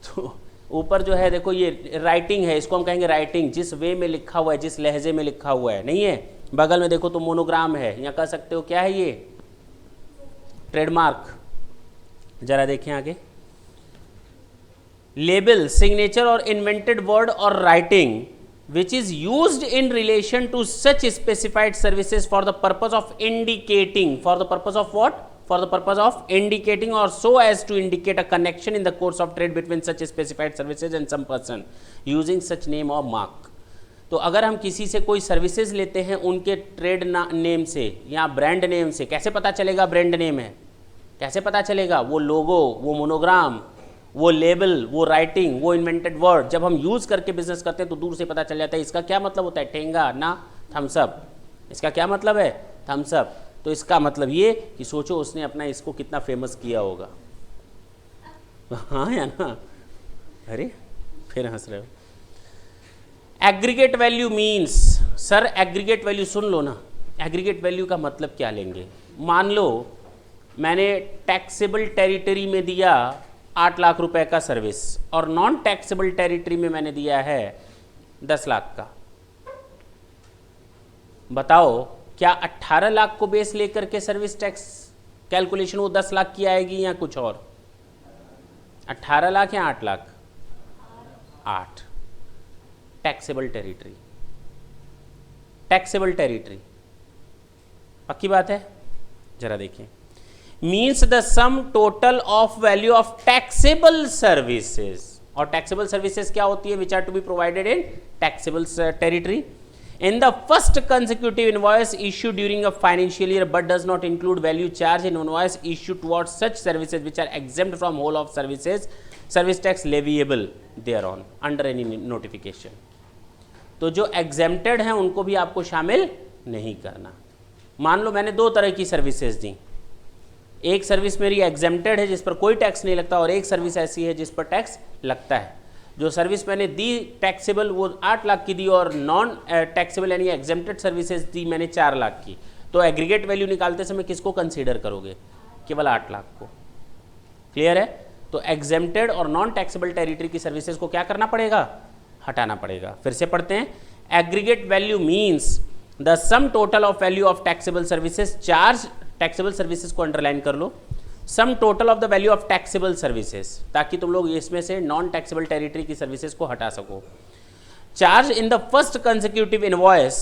Speaker 1: तो ऊपर जो है देखो ये राइटिंग है, इसको हम कहेंगे राइटिंग, जिस वे में लिखा हुआ है, जिस लहजे में लिखा हुआ है, नहीं है। बगल में देखो तो मोनोग्राम है, या कह सकते हो क्या है ये, ट्रेडमार्क। जरा देखें आगे, लेबल, सिग्नेचर और इन्वेंटेड वर्ड और writing which is used in relation to such specified services for the purpose of indicating, for the purpose of what, for the purpose of indicating or so as to indicate a connection in the course of trade between such specified services and some person using such name or mark। तो अगर हम किसी से कोई सर्विसेज लेते हैं उनके ट्रेड नेम से या ब्रांड नेम से, कैसे पता चलेगा ब्रांड नेम है, कैसे पता चलेगा? वो लोगो, वो मोनोग्राम, वो लेबल, वो राइटिंग, वो इन्वेंटेड वर्ड जब हम यूज़ करके बिजनेस करते हैं तो दूर से पता चल जाता है इसका क्या मतलब होता है, ठेंगा ना थम्सअप। इसका क्या मतलब है, थम्सअप। तो इसका मतलब ये कि सोचो उसने अपना इसको कितना फेमस किया होगा। हाँ या ना? अरे फिर हंस रहे हो। Aggregate value means, sir aggregate value सुन लो ना, एग्रीगेट वैल्यू का मतलब क्या लेंगे? मान लो मैंने टैक्सेबल टेरिटरी में दिया 8 लाख रुपए का सर्विस और नॉन टैक्सेबल टेरिटरी में मैंने दिया है 10 लाख का। बताओ क्या 18 लाख को बेस लेकर के सर्विस टैक्स कैलकुलेशन वो 10 लाख की आएगी या कुछ और? 18 लाख या 8 lakh? 8। Taxable territory, taxable territory, पक्की बात है? जरा देखिए, means the sum total of value of taxable services, और taxable services क्या होती है? which are to be provided in taxable territory in the first consecutive invoice issued during a financial year but does not include value charge in invoice issued towards such services which are exempt from whole of services service tax leviable thereon under any notification। तो जो exempted हैं उनको भी आपको शामिल नहीं करना। मान लो मैंने 2 तरह की सर्विसेज दी, एक सर्विस मेरी एग्जेम्प्टेड है जिस पर कोई टैक्स नहीं लगता और एक सर्विस ऐसी है जिस पर टैक्स लगता है। जो सर्विस मैंने दी टैक्सेबल वो 8 लाख की दी और नॉन टैक्सेबल यानी एग्जेम्प्टेड सर्विसेज दी मैंने 4 लाख की। तो एग्रीगेट वैल्यू निकालते समय किसको कंसीडर करोगे? केवल 8 लाख को। क्लियर है? तो एग्जेम्प्टेड और नॉन टैक्सेबल टेरिटरी की सर्विसेज को क्या करना पड़ेगा? हटाना पड़ेगा। फिर से पढ़ते हैं, aggregate value means the sum total of value of taxable services charge, taxable services को अंडरलाइन कर लो, sum total of the value of taxable services, ताकि तुम लोग इसमें से नॉन टैक्सेबल टेरिटरी की सर्विसेज को हटा सको। Charge in the first consecutive invoice,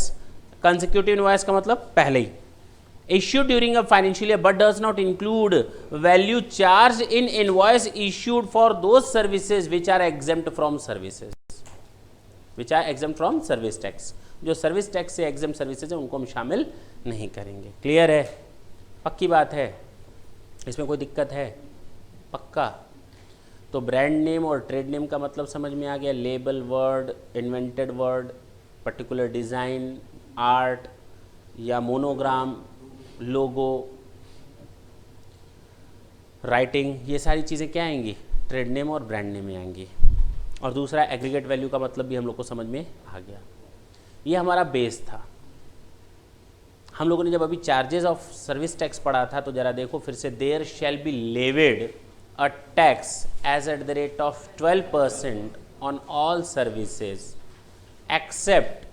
Speaker 1: consecutive invoice का मतलब पहले ही, issued during a financial year but does not include value charged in invoice issued for those services which are exempt from services, which are exempt from service tax। जो सर्विस टैक्स से एग्जेम्प्ट सर्विसेज है उनको हम शामिल नहीं करेंगे। क्लियर है? पक्की बात है? इसमें कोई दिक्कत है? पक्का? तो ब्रांड नेम और ट्रेड नेम का मतलब समझ में आ गया। Label, word, invented word, particular design, art या मोनोग्राम, लोगो, राइटिंग, ये सारी चीज़ें क्या आएंगी? ट्रेड नेम और ब्रांड नेम में आएंगी। और दूसरा एग्रीगेट वैल्यू का मतलब भी हम लोग को समझ में आ गया। ये हमारा बेस था। हम लोगों ने जब अभी चार्जेस ऑफ सर्विस टैक्स पढ़ा था तो जरा देखो फिर से, there shall be levied a tax as at the rate of 12% on all services except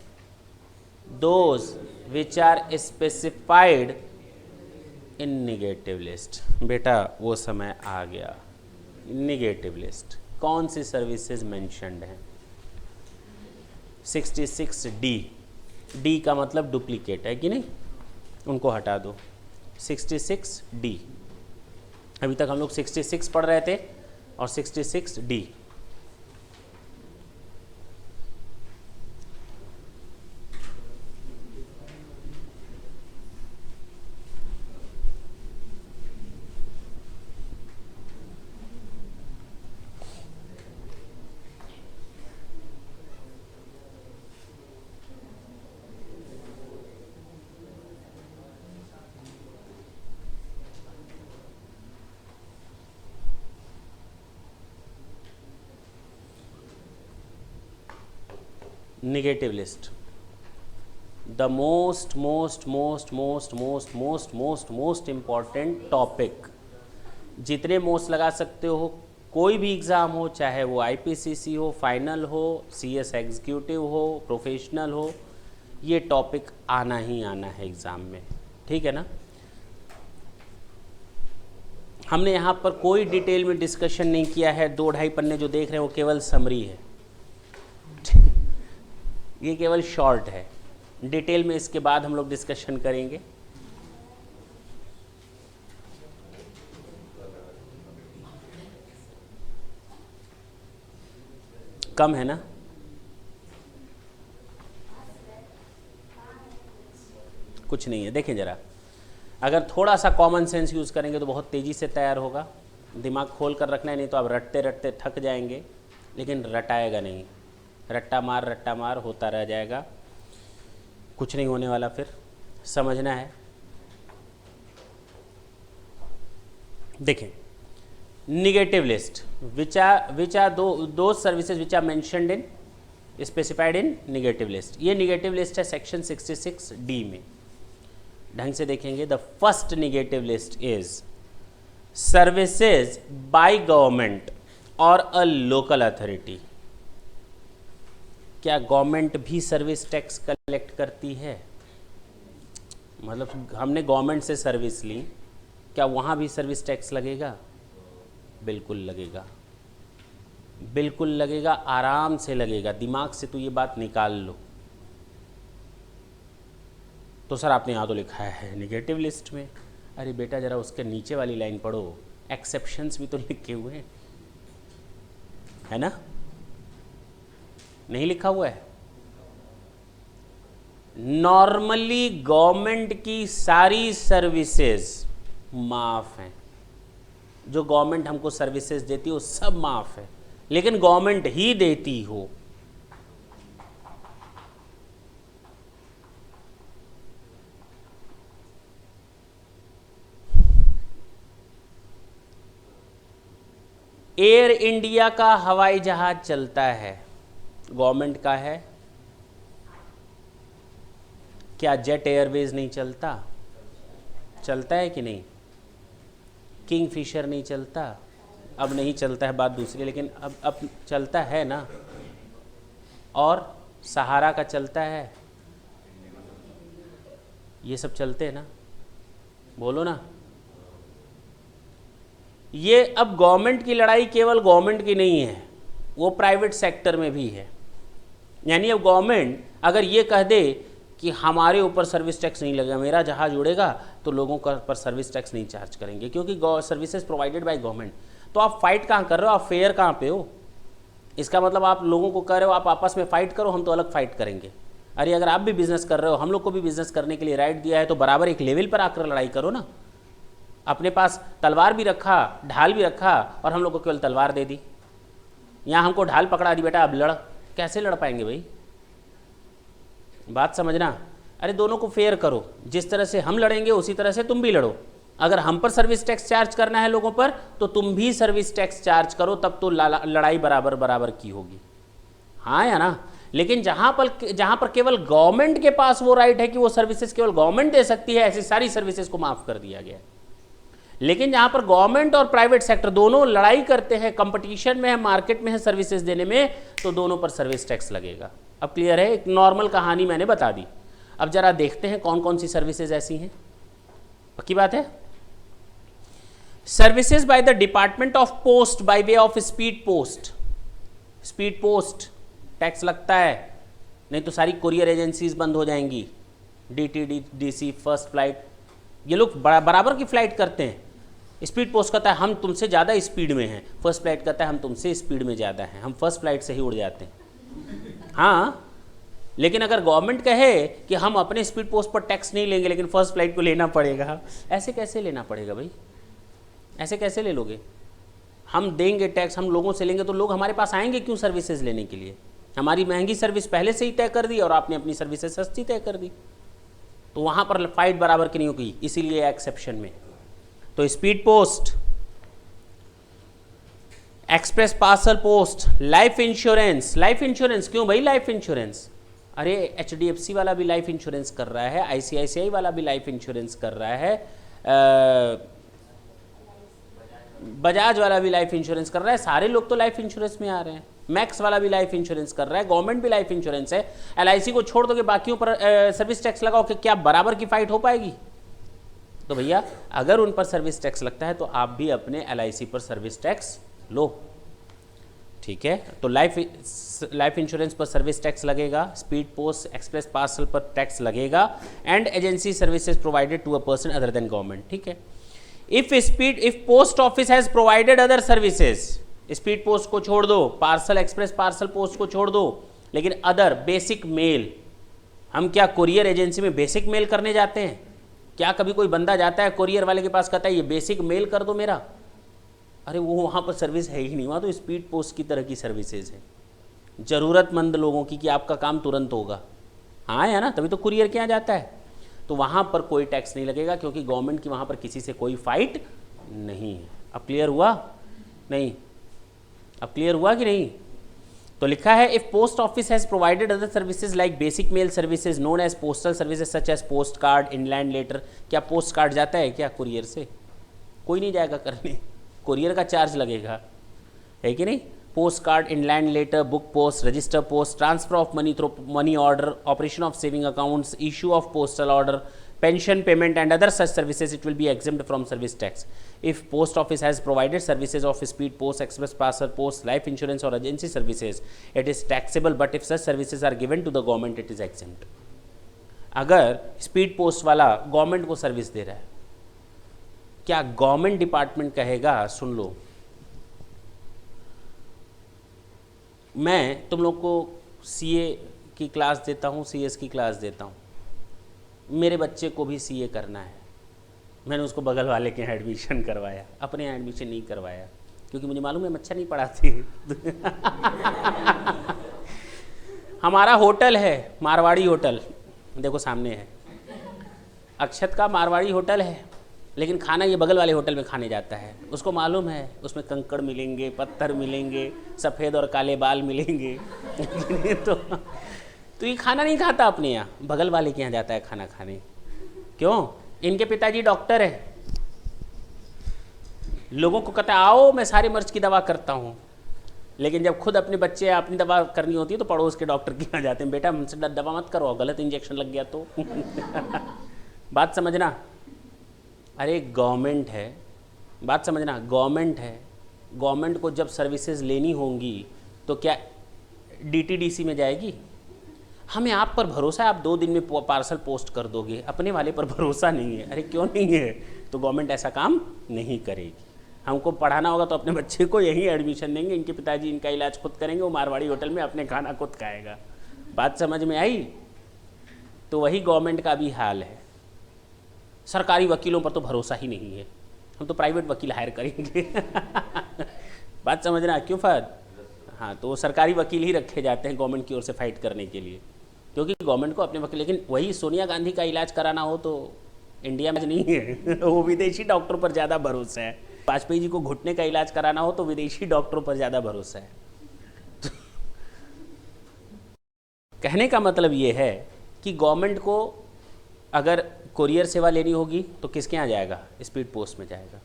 Speaker 1: those which are specified in negative list. बेटा वो समय आ गया। निगेटिव लिस्ट कौन सी सर्विसेज मेंशन्ड हैं? 66D, डी का मतलब डुप्लीकेट है कि नहीं, उनको हटा दो। 66D, अभी तक हम लोग 66 पढ़ रहे थे और 66D। Negative list, the most important topic. जितने मोस्ट लगा सकते हो, कोई भी एग्ज़ाम हो, चाहे वो आईपीसीसी हो, फाइनल हो, सीएस एग्जीक्यूटिव हो, प्रोफेशनल हो, ये टॉपिक आना ही आना है एग्ज़ाम में, ठीक है ना। हमने यहाँ पर कोई डिटेल में डिस्कशन नहीं किया है। 2-2.5 पन्ने जो देख रहे हैं वो केवल समरी है, ये केवल शॉर्ट है। डिटेल में इसके बाद हम लोग डिस्कशन करेंगे। कम है ना? कुछ नहीं है। देखें ज़रा, अगर थोड़ा सा कॉमन सेंस यूज़ करेंगे तो बहुत तेज़ी से तैयार होगा। दिमाग खोल कर रखना है, नहीं तो आप रटते रटते थक जाएंगे, लेकिन रटाएगा नहीं। रट्टा मार होता रह जाएगा, कुछ नहीं होने वाला। फिर समझना है। देखें, नेगेटिव लिस्ट, विच आर दो services which are mentioned in specified in negative list. ये नेगेटिव लिस्ट है सेक्शन 66D में। ढंग से देखेंगे, the first negative list is services by government और अ लोकल अथॉरिटी। क्या गवर्नमेंट भी सर्विस टैक्स कलेक्ट करती है? मतलब हमने गवर्नमेंट से सर्विस ली, क्या वहाँ भी सर्विस टैक्स लगेगा? बिल्कुल लगेगा, बिल्कुल लगेगा, आराम से लगेगा। दिमाग से तो ये बात निकाल लो। तो सर आपने यहाँ तो लिखा है नेगेटिव लिस्ट में। अरे बेटा ज़रा उसके नीचे वाली लाइन पढ़ो, एक्सेप्शंस भी तो लिखे हुए हैं, है ना? नहीं लिखा हुआ है? नॉर्मली गवर्नमेंट की सारी सर्विसेज माफ़ हैं। जो गवर्नमेंट हमको सर्विसेज देती है वो सब माफ़ है, लेकिन गवर्नमेंट ही देती हो। एयर इंडिया का हवाई जहाज चलता है, गवर्नमेंट का है। क्या जेट एयरवेज नहीं चलता? चलता है कि नहीं? किंगफिशर नहीं चलता? अब नहीं चलता है, बात दूसरी, लेकिन अब चलता है ना। और सहारा का चलता है, ये सब चलते हैं ना, बोलो ना। ये अब गवर्नमेंट की लड़ाई केवल गवर्नमेंट की नहीं है, वो प्राइवेट सेक्टर में भी है। यानी अब गवर्नमेंट अगर ये कह दे कि हमारे ऊपर सर्विस टैक्स नहीं लगेगा, मेरा जहाज उड़ेगा तो लोगों का पर सर्विस टैक्स नहीं चार्ज करेंगे, क्योंकि सर्विसेज प्रोवाइडेड बाय गवर्नमेंट। तो आप फाइट कहाँ कर रहे हो? आप फेयर कहाँ पे हो? इसका मतलब आप लोगों को कह रहे हो आप आपस में फाइट करो, हम तो अलग फाइट करेंगे। अरे अगर आप भी बिजनेस कर रहे हो, हम लोग को भी बिजनेस करने के लिए राइट दिया है, तो बराबर एक लेवल पर आकर लड़ाई करो ना। अपने पास तलवार भी रखा, ढाल भी रखा, और हम लोग को केवल तलवार दे दी। यहाँ हमको ढाल पकड़ा दी, बेटा अब लड़। कैसे लड़ पाएंगे भाई? बात समझना। अरे दोनों को फेयर करो, जिस तरह से हम लड़ेंगे उसी तरह से तुम भी लड़ो। अगर हम पर सर्विस टैक्स चार्ज करना है लोगों पर, तो तुम भी सर्विस टैक्स चार्ज करो, तब तो लड़ाई बराबर बराबर की होगी, हाँ या ना। लेकिन जहाँ पर केवल गवर्नमेंट के पास वो राइट है कि वो सर्विसेज केवल गवर्नमेंट दे सकती है, ऐसी सारी सर्विसेज को माफ़ कर दिया गया। लेकिन जहाँ पर गवर्नमेंट और प्राइवेट सेक्टर दोनों लड़ाई करते हैं, कंपटीशन में है, मार्केट में है सर्विसेज देने में, तो दोनों पर सर्विस टैक्स लगेगा। अब क्लियर है? एक नॉर्मल कहानी मैंने बता दी। अब जरा देखते हैं कौन कौन सी सर्विसेज ऐसी हैं। पक्की बात है? Services by the department of post by way of speed post. Speed post tax लगता है, नहीं तो सारी कुरियर एजेंसीज बंद हो जाएंगी। DTDC, फर्स्ट फ्लाइट, ये लोग बराबर की फ्लाइट करते हैं। स्पीड पोस्ट कहता है हम तुमसे ज़्यादा स्पीड में हैं, फर्स्ट फ्लाइट कहता है हम तुमसे स्पीड में ज़्यादा हैं, हम फर्स्ट फ्लाइट से ही उड़ जाते हैं। हाँ, लेकिन अगर गवर्नमेंट कहे कि हम अपने स्पीड पोस्ट पर टैक्स नहीं लेंगे, लेकिन फर्स्ट फ्लाइट को लेना पड़ेगा, ऐसे कैसे लेना पड़ेगा भाई? ऐसे कैसे ले लोगे? हम देंगे टैक्स, हम लोगों से लेंगे, तो लोग हमारे पास आएंगे क्यों सर्विसेज लेने के लिए? हमारी महंगी सर्विस पहले से ही तय कर दी और आपने अपनी सर्विसेज सस्ती तय कर दी, तो वहाँ पर फाइट बराबर की नहीं होगी, इसीलिए एक्सेप्शन में। तो speed post, express parcel post, life insurance. Life insurance क्यों भाई? लाइफ इंश्योरेंस, अरे HDFC वाला भी लाइफ इंश्योरेंस कर रहा है, ICICI वाला भी लाइफ इंश्योरेंस कर रहा है, बजाज वाला भी लाइफ इंश्योरेंस कर रहा है, सारे लोग तो लाइफ इंश्योरेंस में आ रहे हैं। मैक्स वाला भी लाइफ इंश्योरेंस कर रहा है, गवर्नमेंट भी लाइफ इंश्योरेंस है। LIC को छोड़ दोगे, बाकियों पर सर्विस टैक्स लगाओ कि क्या बराबर की फाइट हो पाएगी? तो भैया अगर उन पर सर्विस टैक्स लगता है तो आप भी अपने LIC पर सर्विस टैक्स लो, ठीक है। तो लाइफ इंश्योरेंस पर सर्विस टैक्स लगेगा, स्पीड पोस्ट एक्सप्रेस पार्सल पर टैक्स लगेगा, and agency services provided to a person other than government, ठीक है। If post office has provided other services, speed post को छोड़ दो, पार्सल एक्सप्रेस पार्सल पोस्ट को छोड़ दो, लेकिन अदर बेसिक मेल, हम क्या कुरियर एजेंसी में बेसिक मेल करने जाते हैं? क्या कभी कोई बंदा जाता है कुरियर वाले के पास, कहता है ये बेसिक मेल कर दो मेरा? अरे वो वहाँ पर सर्विस है ही नहीं, वहाँ तो स्पीड पोस्ट की तरह की सर्विसेज है, ज़रूरतमंद लोगों की, कि आपका काम तुरंत होगा। हाँ है ना, तभी तो कुरियर के यहाँ जाता है। तो वहाँ पर कोई टैक्स नहीं लगेगा, क्योंकि गवर्नमेंट की वहाँ पर किसी से कोई फाइट नहीं है। अब क्लियर हुआ? नहीं, अब क्लियर हुआ कि नहीं? तो लिखा है if post office has provided other services like basic mail services known as postal services such as post card, inland letter. क्या पोस्ट कार्ड जाता है क्या कुरियर से? कोई नहीं जाएगा करने, कुरियर का चार्ज लगेगा, है कि नहीं? Post card, inland letter, book post, register post, transfer of money through money order, operation of saving accounts, issue of postal order, pension payment and other such services, it will be exempt from service tax. If post office has provided services of speed post, express parcel post, life insurance or agency services, it is taxable, but if such services are given to the government, it is exempt. अगर स्पीड पोस्ट वाला गवर्नमेंट को सर्विस दे रहा है, क्या गवर्नमेंट डिपार्टमेंट कहेगा सुन लो, मैं तुम लोग को CA की क्लास देता हूँ, CS की क्लास देता हूँ, मेरे बच्चे को भी CA करना है, मैंने उसको बगल वाले के यहाँ एडमिशन करवाया, अपने यहाँ एडमिशन नहीं करवाया, क्योंकि मुझे मालूम है अच्छा नहीं पढ़ाते। हमारा होटल है मारवाड़ी होटल, देखो सामने है, अक्षत का मारवाड़ी होटल है, लेकिन खाना ये बगल वाले होटल में खाने जाता है। उसको मालूम है उसमें कंकड़ मिलेंगे, पत्थर मिलेंगे, सफ़ेद और काले बाल मिलेंगे। तो ये खाना नहीं खाता अपने यहाँ, बगल वाले के यहाँ जाता है खाना खाने। क्यों? इनके पिताजी डॉक्टर है, लोगों को कहता है आओ मैं सारे मर्ज की दवा करता हूँ, लेकिन जब खुद अपने बच्चे अपनी दवा करनी होती है तो पड़ोस के डॉक्टर के यहाँ जाते हैं, बेटा हमसे दवा मत करवाओ, गलत इंजेक्शन लग गया तो। बात समझना, अरे गवर्नमेंट है, बात समझना, गवर्नमेंट है, गवर्नमेंट को जब सर्विसेज लेनी होंगी तो क्या DTDC में जाएगी? हमें आप पर भरोसा है, आप 2 दिन में पार्सल पोस्ट कर दोगे, अपने वाले पर भरोसा नहीं है। अरे क्यों नहीं है? तो गवर्नमेंट ऐसा काम नहीं करेगी। हमको पढ़ाना होगा तो अपने बच्चे को यहीं एडमिशन देंगे, इनके पिताजी इनका इलाज खुद करेंगे, वो मारवाड़ी होटल में अपने खाना खुद खाएगा। बात समझ में आई? तो वही गवर्नमेंट का भी हाल है, सरकारी वकीलों पर तो भरोसा ही नहीं है, हम तो प्राइवेट वकील हायर करेंगे। बात समझना, क्यों फहद? हाँ, तो सरकारी वकील ही रखे जाते हैं गवर्नमेंट की ओर से फाइट करने के लिए, क्योंकि गवर्नमेंट को अपने वकील, लेकिन वही सोनिया गांधी का इलाज कराना हो तो इंडिया में नहीं है। वो विदेशी डॉक्टरों पर ज़्यादा भरोसा है। वाजपेयी जी को घुटने का इलाज कराना हो तो विदेशी डॉक्टरों पर ज़्यादा भरोसा है। तो कहने का मतलब ये है कि गवर्नमेंट को अगर कुरियर सेवा लेनी होगी तो किसके यहाँ जाएगा? स्पीड पोस्ट में जाएगा।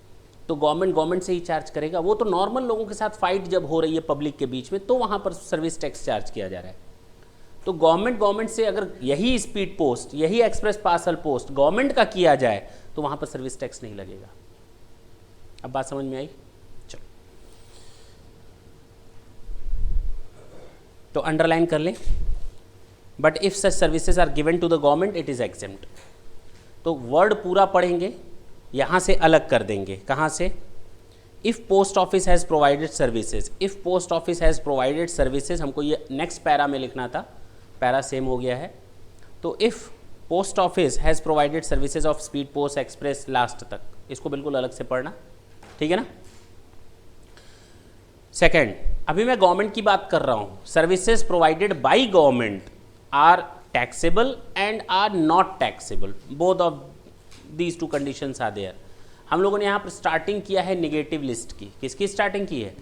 Speaker 1: तो गवर्नमेंट से ही चार्ज करेगा। वो तो नॉर्मल लोगों के साथ फाइट जब हो रही है पब्लिक के बीच में, तो वहाँ पर सर्विस टैक्स चार्ज किया जा रहा है। तो गवर्नमेंट से अगर यही स्पीड पोस्ट, यही एक्सप्रेस पार्सल पोस्ट गवर्नमेंट का किया जाए तो वहाँ पर सर्विस टैक्स नहीं लगेगा। अब बात समझ में आई? चलो, तो अंडरलाइन कर लें, but if such services are given to the government it is exempt. तो वर्ड पूरा पढ़ेंगे, यहाँ से अलग कर देंगे। कहाँ से? If post office has provided services, if post office has provided services, हमको ये नेक्स्ट पैरा में लिखना था, पैरा सेम हो गया है। तो if post office has provided services of speed post express, last तक इसको बिल्कुल अलग से पढ़ना, ठीक है ना। सेकेंड, अभी मैं गवर्नमेंट की बात कर रहा हूँ। Services provided by government are taxable and are not taxable, both of these two conditions are there. हम लोगों ने यहाँ पर स्टार्टिंग किया है निगेटिव लिस्ट की। किसकी स्टार्टिंग की है?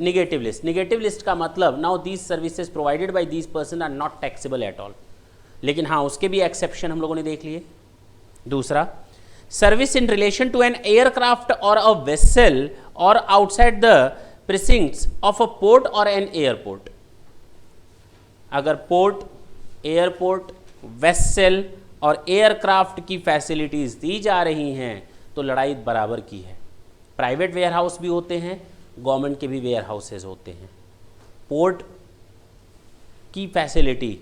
Speaker 1: Negative list. निगेटिव लिस्ट का मतलब now these services provided by these person are not taxable at all. लेकिन हाँ उसके भी एक्सेप्शन हम लोगों ने देख लिए। दूसरा, service in relation to an aircraft or a vessel or outside the precincts of a port or an airport. अगर पोर्ट, एयरपोर्ट, वेसल और एयरक्राफ्ट की फैसिलिटीज दी जा रही हैं तो लड़ाई बराबर की है। प्राइवेट वेयर हाउस भी होते हैं, गवर्नमेंट के भी वेयर हाउसेज होते हैं। पोर्ट की फैसिलिटी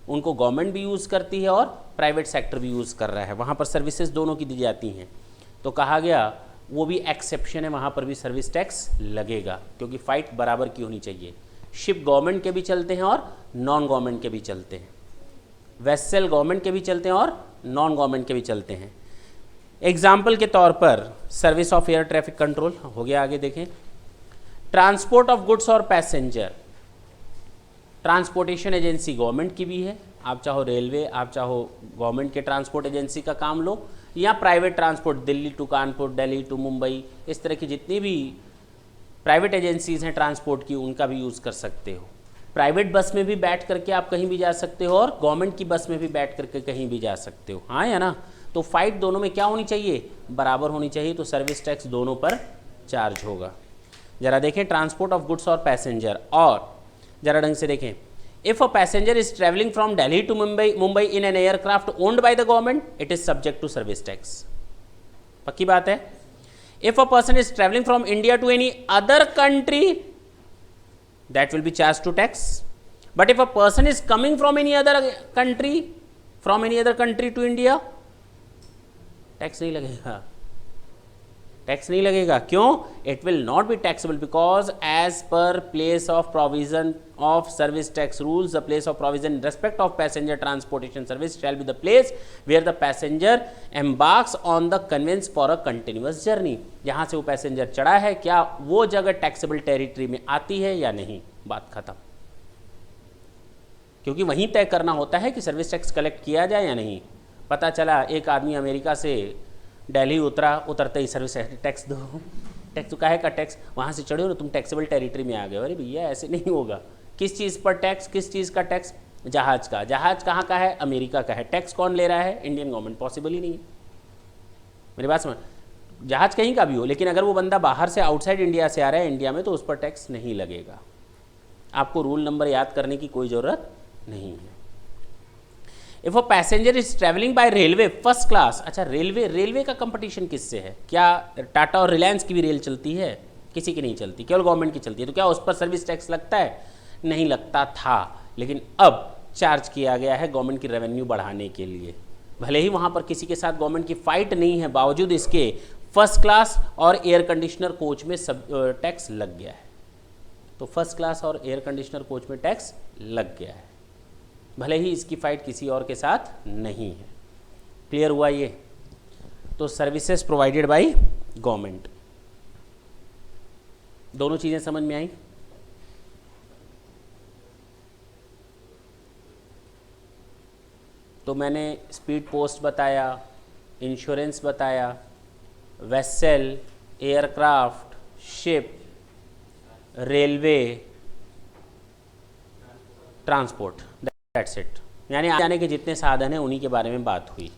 Speaker 1: उनको गवर्नमेंट भी यूज़ करती है और प्राइवेट सेक्टर भी यूज़ कर रहा है, वहाँ पर सर्विसेज दोनों की दी जाती हैं। तो कहा गया वो भी एक्सेप्शन है, वहाँ पर भी सर्विस टैक्स लगेगा, क्योंकि फाइट बराबर की होनी चाहिए। शिप गवर्नमेंट के भी चलते हैं और नॉन गवर्नमेंट के भी चलते हैं, वेसल गवर्नमेंट के भी चलते हैं और नॉन गवर्नमेंट के भी चलते हैं। एग्जाम्पल के तौर पर service of air traffic control हो गया। आगे देखें, ट्रांसपोर्ट ऑफ गुड्स और पैसेंजर, ट्रांसपोर्टेशन एजेंसी गवर्नमेंट की भी है, आप चाहो रेलवे, आप चाहो गवर्नमेंट के ट्रांसपोर्ट एजेंसी का काम लो, या private transport Delhi to Kanpur, Delhi to Mumbai, इस तरह की जितनी भी प्राइवेट एजेंसीज हैं ट्रांसपोर्ट की, उनका भी यूज़ कर सकते हो। प्राइवेट बस में भी बैठ करके आप कहीं भी जा सकते हो और गवर्नमेंट की बस में भी बैठ करके कहीं भी जा सकते हो, हाँ या ना। तो फाइट दोनों में क्या होनी चाहिए, बराबर होनी चाहिए, तो सर्विस टैक्स दोनों पर चार्ज होगा। जरा देखें ट्रांसपोर्ट ऑफ गुड्स और पैसेंजर, और जरा ढंग से देखें, if a passenger is travelling from Delhi to Mumbai in an aircraft owned by the government, it is subject to service tax. पक्की बात है। If a person is travelling from India to any other country, that will be charged to tax. But if a person is coming from any other country to India, tax नहीं लगेगा, टैक्स नहीं लगेगा। क्यों? It will not be taxable because as per place of provision of service tax rules, the place of provision in respect of passenger transportation service shall be the place where the passenger embarks on the conveyance for a continuous journey. जहाँ से वो पैसेंजर चढ़ा है, क्या वो जगह टैक्सेबल टेरिटरी में आती है या नहीं, बात खत्म। क्योंकि वहीं तय करना होता है कि सर्विस टैक्स कलेक्ट किया जाए या नहीं। पता चला एक आदमी अमेरिका से दिल्ली उतरा, उतरते ही सर्विस टैक्स दो, टैक्स तो काहे का टैक्स, वहाँ से चढ़े हो ना तुम टैक्सेबल टेरिटरी में आ गए। अरे भैया ऐसे नहीं होगा। किस चीज़ पर टैक्स, किस चीज़ का टैक्स? जहाज़ का। जहाज़ कहाँ का है? अमेरिका का है। टैक्स कौन ले रहा है? Indian government. पॉसिबल ही नहीं है। मेरी बात समझ, जहाज़ कहीं का भी हो, लेकिन अगर वो बंदा बाहर से आउटसाइड इंडिया से आ रहा है इंडिया में, तो उस पर टैक्स नहीं लगेगा। आपको रूल नंबर याद करने की कोई ज़रूरत नहीं है। If a passenger is travelling bye railway first class, अच्छा रेलवे का कंपटीशन किससे है? क्या टाटा और रिलायंस की भी रेल चलती है? किसी की नहीं चलती, केवल गवर्नमेंट की चलती है। तो क्या उस पर सर्विस टैक्स लगता है? नहीं लगता था, लेकिन अब चार्ज किया गया है गवर्नमेंट की रेवेन्यू बढ़ाने के लिए। भले ही वहाँ पर किसी के साथ गवर्नमेंट की फाइट नहीं है, बावजूद इसके फर्स्ट क्लास और एयर कंडीशनर कोच में सब टैक्स लग गया है। तो फर्स्ट क्लास और एयर कंडीशनर कोच में टैक्स लग गया है, भले ही इसकी फाइट किसी और के साथ नहीं है। क्लियर हुआ ये? तो सर्विसेज प्रोवाइडेड बाय गवर्नमेंट, दोनों चीज़ें समझ में आई? तो मैंने स्पीड पोस्ट बताया, इंश्योरेंस बताया, vessel, aircraft, ship, railway, transport, that's it. यानी आने जाने के जितने साधन हैं उन्हीं के बारे में बात हुई।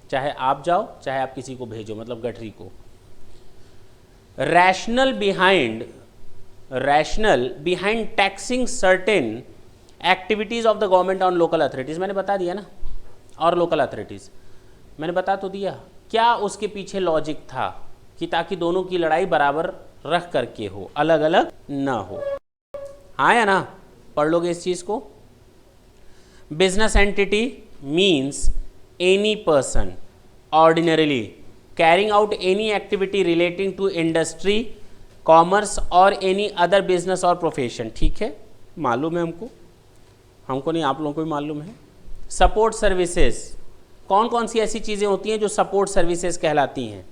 Speaker 1: चाहे आप जाओ, चाहे आप किसी को भेजो, मतलब गठरी को। Rational behind taxing certain activities of the government on local authorities, मैंने बता दिया ना, और लोकल अथॉरिटीज मैंने बता तो दिया। क्या उसके पीछे लॉजिक था? कि ताकि दोनों की लड़ाई बराबर रख करके हो, अलग अलग ना हो। हाँ या ना? पढ़ लोगे इस चीज को? Business entity means any person ordinarily carrying out any activity relating to industry, commerce और एनी अदर बिजनेस और प्रोफेशन। ठीक है, मालूम है हमको नहीं, आप लोगों को भी मालूम है। सपोर्ट सर्विसेज, कौन कौन सी ऐसी चीज़ें होती हैं जो सपोर्ट सर्विसेज कहलाती हैं?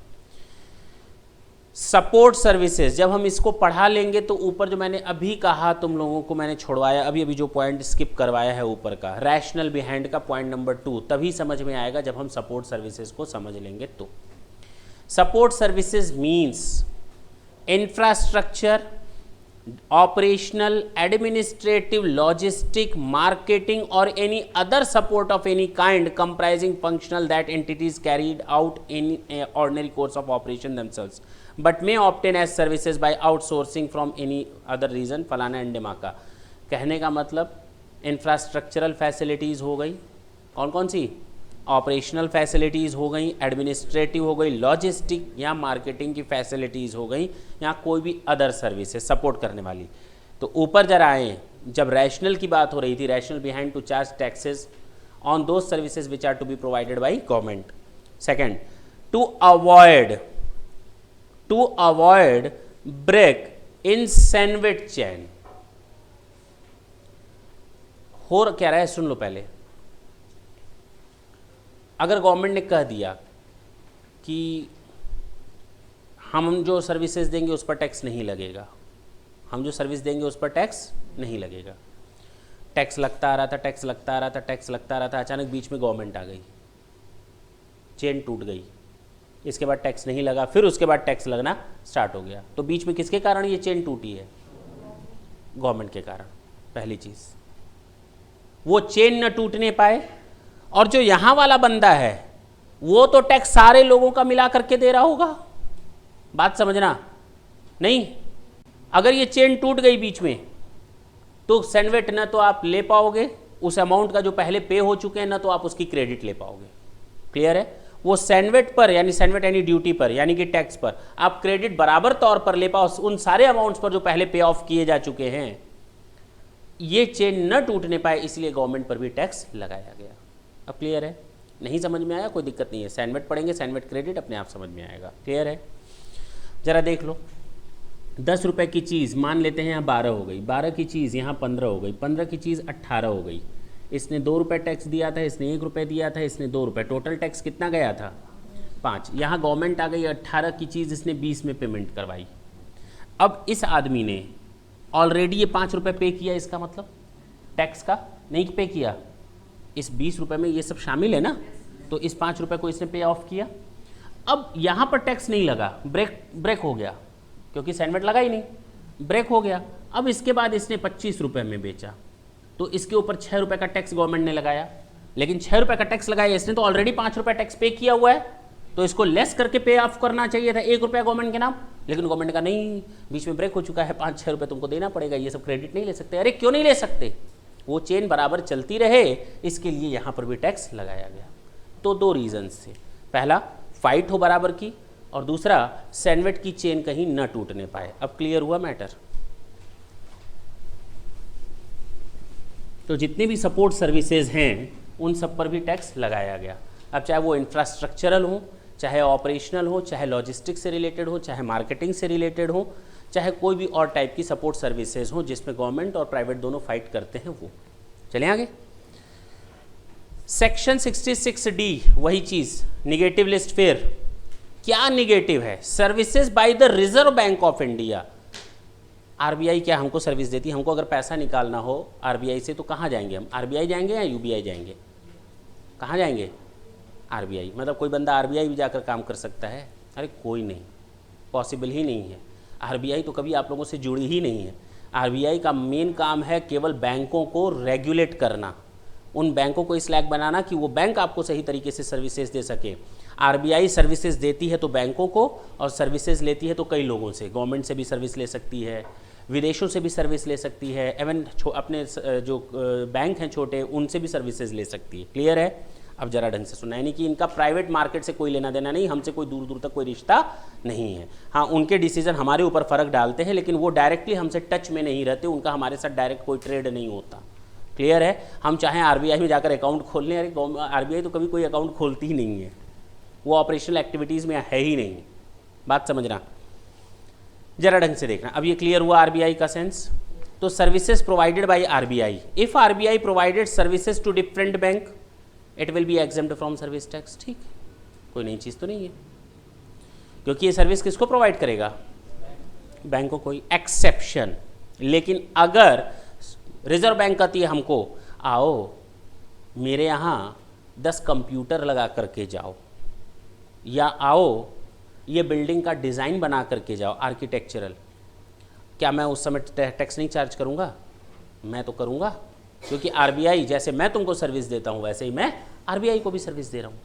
Speaker 1: सपोर्ट सर्विसेज जब हम इसको पढ़ा लेंगे तो ऊपर जो मैंने अभी कहा तुम लोगों को, मैंने छोड़वाया अभी जो पॉइंट स्किप करवाया है ऊपर का, रैशनल बिहाइंड का पॉइंट नंबर 2, तभी समझ में आएगा जब हम सपोर्ट सर्विसेज को समझ लेंगे। तो support services means infrastructure, operational, administrative, logistic, marketing or any other support of any kind comprising functional that entities carried out in a ordinary course of operation themselves but may obtain as services by outsourcing from any other reason फलाना एंड ढिमाका। कहने का मतलब इंफ्रास्ट्रक्चरल फैसिलिटीज़ हो गई, कौन कौन सी, ऑपरेशनल फैसिलिटीज़ हो गई, एडमिनिस्ट्रेटिव हो गई, लॉजिस्टिक या मार्केटिंग की फैसिलिटीज़ हो गई, या कोई भी अदर सर्विसेज सपोर्ट करने वाली। तो ऊपर जरा आए, जब रैशनल की बात हो रही थी, rational behind to charge taxes on those services which are to be provided by government. Second, to avoid break in sandwich chain. हो क्या रहा है, सुन लो पहले। अगर गवर्नमेंट ने कह दिया कि हम जो सर्विसेज देंगे उस पर टैक्स नहीं लगेगा, हम जो सर्विस देंगे उस पर टैक्स नहीं लगेगा, टैक्स लगता आ रहा था, टैक्स लगता आ रहा था, टैक्स लगता आ रहा था, अचानक बीच में गवर्नमेंट आ गई, चेन टूट गई, इसके बाद टैक्स नहीं लगा, फिर उसके बाद टैक्स लगना स्टार्ट हो गया। तो बीच में किसके कारण ये चेन टूटी है? गवर्नमेंट के कारण। पहली चीज़, वो चेन न टूटने पाए, और जो यहां वाला बंदा है वो तो टैक्स सारे लोगों का मिला करके दे रहा होगा। बात समझना नहीं, अगर ये चेन टूट गई बीच में तो सैंडविच न तो आप ले पाओगे उस अमाउंट का जो पहले पे हो चुके हैं, न तो आप उसकी क्रेडिट ले पाओगे। क्लियर है? वो सैंडविच पर यानी सैंडविच यानी ड्यूटी पर यानी कि टैक्स पर आप क्रेडिट बराबर तौर पर ले पाओ उन सारे अमाउंट्स पर जो पहले पे ऑफ किए जा चुके हैं। ये चेन न टूटने पाए इसलिए गवर्नमेंट पर भी टैक्स लगाया गया। अब क्लियर है? नहीं समझ में आया? कोई दिक्कत नहीं है, सैंडविच पढ़ेंगे, सैंडविच क्रेडिट अपने आप समझ में आएगा। क्लियर है? जरा देख लो, 10 रुपये की चीज़ मान लेते हैं यहाँ 12 हो गई, 12 की चीज़ यहाँ 15 हो गई, 15 की चीज़ 18 हो गई। इसने 2 रुपये टैक्स दिया था, इसने 1 रुपये दिया था, इसने 2 रुपये, टोटल टैक्स कितना गया था? 5। यहाँ गवर्नमेंट आ गई, 18 की चीज़ इसने 20 में पेमेंट करवाई। अब इस आदमी ने ऑलरेडी ये 5 रुपये पे किया, इसका मतलब टैक्स का नहीं पे किया, इस 20 रुपये में ये सब शामिल है ना, तो इस 5 रुपये को इसने पे ऑफ किया। अब यहाँ पर टैक्स नहीं लगा, ब्रेक हो गया, क्योंकि सैंडविच लगा ही नहीं, ब्रेक हो गया। अब इसके बाद इसने 25 रुपये में बेचा, तो इसके ऊपर 6 रुपये का टैक्स गवर्नमेंट ने लगाया, लेकिन 6 रुपये का टैक्स लगाया, इसने तो ऑलरेडी 5 रुपये टैक्स पे किया हुआ है, तो इसको लेस करके पे ऑफ करना चाहिए था 1 रुपया गवर्नमेंट के नाम, लेकिन गवर्नमेंट का नहीं, बीच में ब्रेक हो चुका है, 5-6 रुपये तुमको देना पड़ेगा, ये सब क्रेडिट नहीं ले सकते। अरे क्यों नहीं ले सकते? वो चेन बराबर चलती रहे, इसके लिए यहाँ पर भी टैक्स लगाया गया। तो 2 रीजंस थे, पहला फाइट हो बराबर की, और दूसरा सैंडविच की चेन कहीं न टूटने पाए। अब क्लियर हुआ मैटर? तो जितने भी सपोर्ट सर्विसेज हैं उन सब पर भी टैक्स लगाया गया। अब चाहे वो इंफ्रास्ट्रक्चरल हो, चाहे ऑपरेशनल हो, चाहे लॉजिस्टिक्स से रिलेटेड हो, चाहे मार्केटिंग से रिलेटेड हो, चाहे कोई भी और टाइप की सपोर्ट सर्विसेज हो जिसमें गवर्नमेंट और प्राइवेट दोनों फाइट करते हैं, वो। चलें आगे। सेक्शन 66D वही चीज़, निगेटिव लिस्ट। फिर क्या निगेटिव है? Services by the reserve bank of India. RBI क्या हमको सर्विस देती है? हमको अगर पैसा निकालना हो आरबीआई से तो कहाँ जाएंगे हम? आरबीआई जाएंगे या यूबीआई जाएंगे? कहाँ जाएंगे? आरबीआई। मतलब कोई बंदा आरबीआई भी जाकर काम कर सकता है? अरे कोई नहीं, पॉसिबल ही नहीं है। आरबीआई तो कभी आप लोगों से जुड़ी ही नहीं है। आरबीआई का मेन काम है केवल बैंकों को रेगुलेट करना, उन बैंकों को इस लायक बनाना कि वो बैंक आपको सही तरीके से सर्विसेज दे सके। आरबीआई सर्विसेज देती है तो बैंकों को, और सर्विसेज लेती है तो कई लोगों से, गवर्नमेंट से भी सर्विस ले सकती है, विदेशों से भी सर्विस ले सकती है, इवन अपने जो बैंक हैं छोटे उनसे भी सर्विसेज ले सकती है। क्लियर है? अब जरा ढंग से सुनना, यानी कि इनका प्राइवेट मार्केट से कोई लेना देना नहीं, हमसे कोई दूर दूर तक कोई रिश्ता नहीं है। हाँ, उनके डिसीजन हमारे ऊपर फ़र्क डालते हैं, लेकिन वो डायरेक्टली हमसे टच में नहीं रहते, उनका हमारे साथ डायरेक्ट कोई ट्रेड नहीं होता। क्लियर है? हम चाहें आरबीआई में जाकर अकाउंट खोल लें, अरे आरबीआई तो कभी कोई अकाउंट खोलती ही नहीं है, वो ऑपरेशनल एक्टिविटीज़ में है ही नहीं। बात समझना, जरा ढंग से देखना। अब ये क्लियर हुआ आरबीआई का सेंस। तो services provided by RBI, if RBI provided services to different bank it will be exempt from service tax. ठीक, कोई नई चीज़ तो नहीं है, क्योंकि ये सर्विस किसको प्रोवाइड करेगा? बैंकों को ही। एक्सेप्शन, लेकिन अगर रिजर्व बैंक कहती है हमको, आओ मेरे यहाँ 10 कंप्यूटर लगा करके जाओ, या आओ ये बिल्डिंग का डिज़ाइन बना करके जाओ आर्किटेक्चरल, क्या मैं उस समय टैक्स नहीं चार्ज करूंगा? मैं तो करूंगा, क्योंकि आरबीआई जैसे मैं तुमको सर्विस देता हूं वैसे ही मैं आरबीआई को भी सर्विस दे रहा हूं।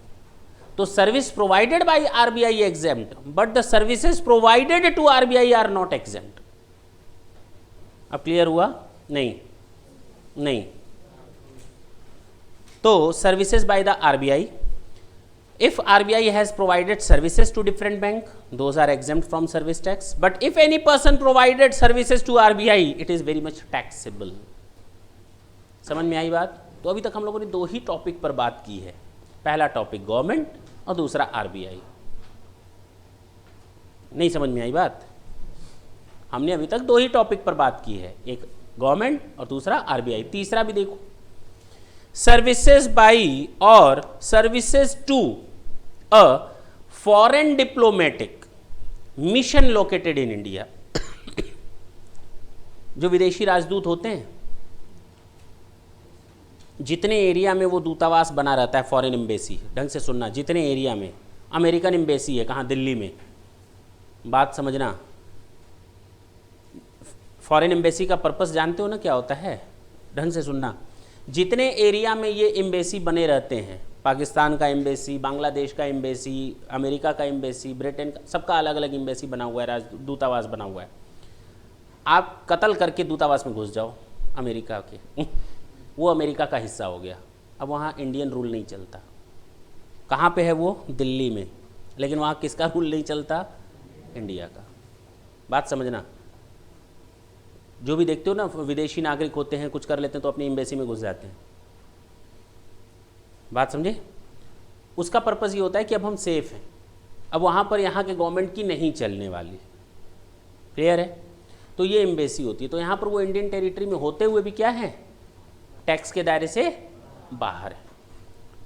Speaker 1: तो service provided by RBI exempt, but the services provided to RBI are not exempt. अब क्लियर हुआ? नहीं। तो services by the RBI, if RBI has provided services to different bank, those are exempt from service tax, but if any person provided services to RBI, it is very much taxable। समझ में आई बात? तो अभी तक हम लोगों ने दो ही टॉपिक पर बात की है, पहला टॉपिक गवर्नमेंट और दूसरा आरबीआई। नहीं समझ में आई बात? हमने अभी तक दो ही टॉपिक पर बात की है, एक गवर्नमेंट और दूसरा आरबीआई। तीसरा भी देखो, सर्विसेज बाई और services to a foreign diplomatic mission located in India. जो विदेशी राजदूत होते हैं, जितने एरिया में वो दूतावास बना रहता है, फॉरेन एम्बेसी, ढंग से सुनना, जितने एरिया में अमेरिकन एम्बेसी है, कहाँ? दिल्ली में, बात समझना। फॉरेन एम्बेसी का पर्पस जानते हो ना क्या होता है? ढंग से सुनना। जितने एरिया में ये एम्बेसी बने रहते हैं, पाकिस्तान का एम्बेसी, बांग्लादेश का एम्बेसी, अमेरिका का एम्बेसी, ब्रिटेन का, सबका अलग अलग एम्बेसी बना हुआ है, दूतावास बना हुआ है। आप कत्ल करके दूतावास में घुस जाओ अमेरिका के, वो अमेरिका का हिस्सा हो गया। अब वहाँ इंडियन रूल नहीं चलता। कहाँ पे है वो? दिल्ली में। लेकिन वहाँ किसका रूल नहीं चलता? इंडिया का। बात समझना। जो भी देखते हो ना, विदेशी नागरिक होते हैं, कुछ कर लेते हैं तो अपनी एम्बेसी में घुस जाते हैं। बात समझे? उसका पर्पज़ ये होता है कि अब हम सेफ हैं, अब वहाँ पर यहाँ के गवर्नमेंट की नहीं चलने वाली। क्लियर है? तो ये एम्बेसी होती है। तो यहाँ पर वो इंडियन टेरिटरी में होते हुए भी क्या है? टैक्स के दायरे से बाहर है।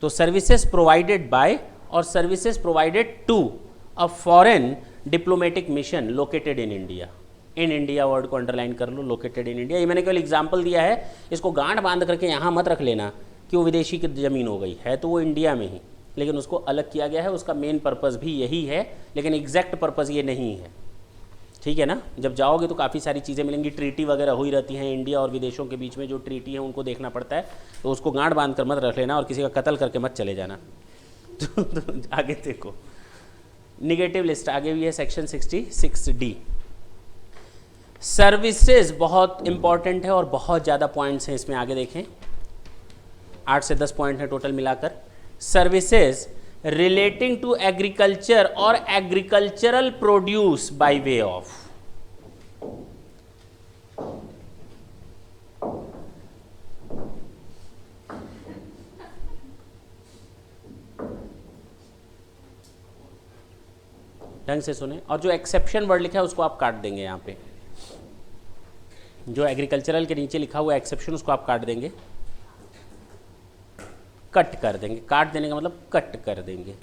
Speaker 1: तो सर्विसेज प्रोवाइडेड बाय और services provided to a foreign diplomatic mission located in India. In India word को अंडरलाइन कर लो, लोकेटेड इन इंडिया। ये मैंने केवल एग्जाम्पल दिया है, इसको गांठ बांध करके यहाँ मत रख लेना कि वो विदेशी की ज़मीन हो गई है, तो वो इंडिया में ही, लेकिन उसको अलग किया गया है। उसका मेन पर्पज़ भी यही है, लेकिन एग्जैक्ट पर्पज़ ये नहीं है। ठीक है ना? जब जाओगे तो काफ़ी सारी चीज़ें मिलेंगी, ट्रीटी वगैरह हुई रहती हैं इंडिया और विदेशों के बीच में, जो ट्रीटी है उनको देखना पड़ता है। तो उसको गांठ बांध कर मत रख लेना और किसी का कत्ल करके मत चले जाना। तो आगे देखो, निगेटिव लिस्ट आगे भी है, सेक्शन 66D। सर्विसेज बहुत इंपॉर्टेंट है और बहुत ज़्यादा पॉइंट्स हैं इसमें, आगे देखें। 8 से 10 पॉइंट है टोटल मिलाकर। सर्विसेज रिलेटिंग टू एग्रीकल्चर और agricultural produce by way of, ढंग से सुने। और जो एक्सेप्शन वर्ड लिखा है उसको आप काट देंगे। यहाँ पे जो एग्रीकल्चरल के नीचे लिखा हुआ एक्सेप्शन, उसको आप काट देंगे, कट कर देंगे। काट देने का मतलब कट कर देंगे।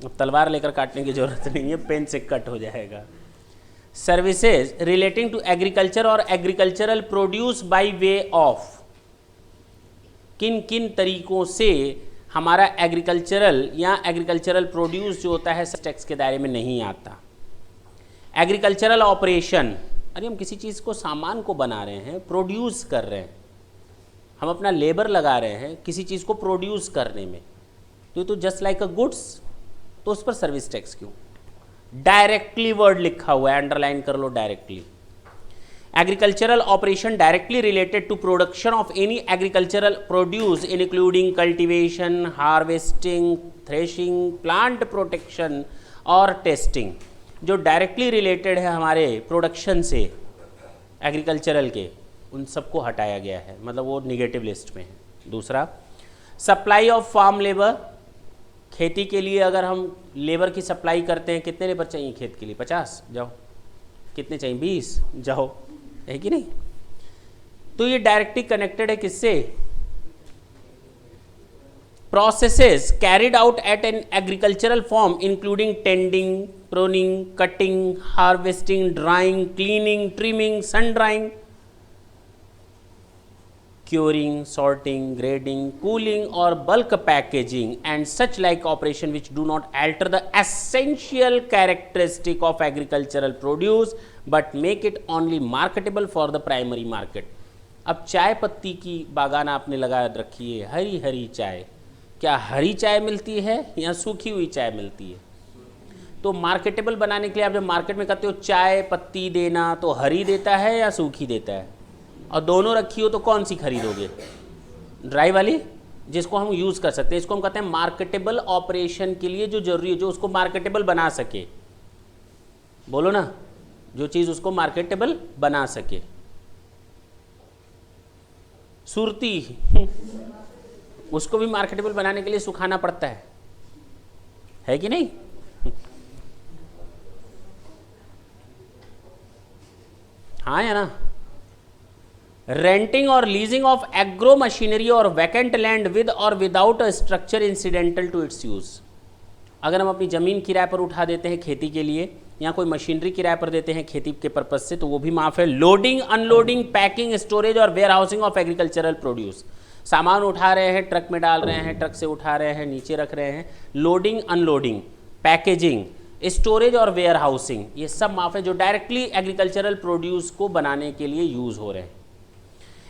Speaker 1: अब तलवार लेकर काटने की जरूरत नहीं है, पेन से कट हो जाएगा। सर्विसेज रिलेटिंग टू एग्रीकल्चर और agricultural produce by way of, किन किन तरीकों से हमारा एग्रीकल्चरल या एग्रीकल्चरल प्रोड्यूस जो होता है टैक्स के दायरे में नहीं आता। एग्रीकल्चरल ऑपरेशन, अरे हम किसी चीज़ को, सामान को बना रहे हैं, प्रोड्यूस कर रहे हैं, हम अपना लेबर लगा रहे हैं किसी चीज़ को प्रोड्यूस करने में, तो जस्ट लाइक अ गुड्स, तो उस पर सर्विस टैक्स क्यों? डायरेक्टली वर्ड लिखा हुआ है, अंडरलाइन कर लो, directly. Agricultural operation directly related to production of any agricultural produce including cultivation, harvesting, threshing, plant protection or testing, जो डायरेक्टली रिलेटेड है हमारे प्रोडक्शन से एग्रीकल्चरल के, उन सबको हटाया गया है, मतलब वो निगेटिव लिस्ट में है। दूसरा, सप्लाई ऑफ फार्म लेबर, खेती के लिए अगर हम लेबर की सप्लाई करते हैं, कितने लेबर चाहिए खेत के लिए? 50, जाओ। कितने चाहिए? 20, जाओ। है कि नहीं? तो ये डायरेक्टली कनेक्टेड है किससे? Processes carried out at an agricultural farm including tending, pruning, cutting, harvesting, drying, cleaning, trimming, sun drying, curing, sorting, grading, cooling or bulk packaging and such like operation which do not alter the essential characteristic of agricultural produce but make it only marketable for the primary market. अब चाय पत्ती की बागान आपने लगा रखी है, हरी हरी चाय, क्या हरी चाय मिलती है या सूखी हुई चाय मिलती है? तो मार्केटेबल बनाने के लिए आप जब मार्केट में कहते हो चाय पत्ती देना, तो हरी देता है या सूखी देता है? और दोनों रखी हो तो कौन सी खरीदोगे? ड्राई वाली, जिसको हम यूज़ कर सकते हैं। इसको हम कहते हैं मार्केटेबल ऑपरेशन के लिए जो जरूरी है, जो उसको मार्केटेबल बना सके। बोलो ना, जो चीज़ उसको मार्केटेबल बना सके। सुरती उसको भी मार्केटेबल बनाने के लिए सुखाना पड़ता है कि नहीं? हाँ या ना? रेंटिंग और लीजिंग ऑफ एग्रो मशीनरी और वैकेंट लैंड विद और without a structure incidental to its use. अगर हम अपनी ज़मीन किराए पर उठा देते हैं खेती के लिए, या कोई मशीनरी किराए पर देते हैं खेती के पर्पज से, तो वो भी माफ है। लोडिंग अनलोडिंग पैकिंग स्टोरेज और warehousing of agricultural produce, सामान उठा रहे हैं, ट्रक में डाल रहे हैं, ट्रक से उठा रहे हैं, नीचे रख रहे हैं। लोडिंग अनलोडिंग, पैकेजिंग, स्टोरेज और वेयर हाउसिंग, ये सब माफ है, जो डायरेक्टली एग्रीकल्चरल प्रोड्यूस को बनाने के लिए यूज हो रहे हैं।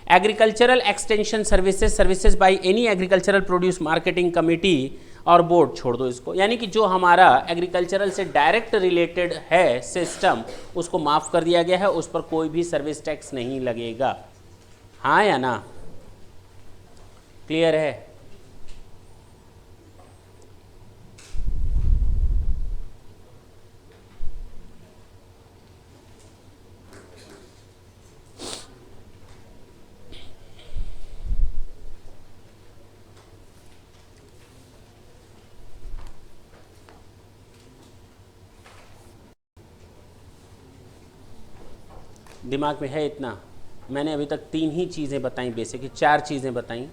Speaker 1: Agricultural extension services, services by any agricultural produce marketing committee और बोर्ड, छोड़ दो इसको, यानी कि जो हमारा एग्रीकल्चरल से डायरेक्ट रिलेटेड है सिस्टम, उसको माफ कर दिया गया है, उस पर कोई भी सर्विस टैक्स नहीं लगेगा। हाँ या ना? क्लियर है? दिमाग में है इतना? मैंने अभी तक 3 ही चीज़ें बताई, बेसिक 4 चीज़ें बताई,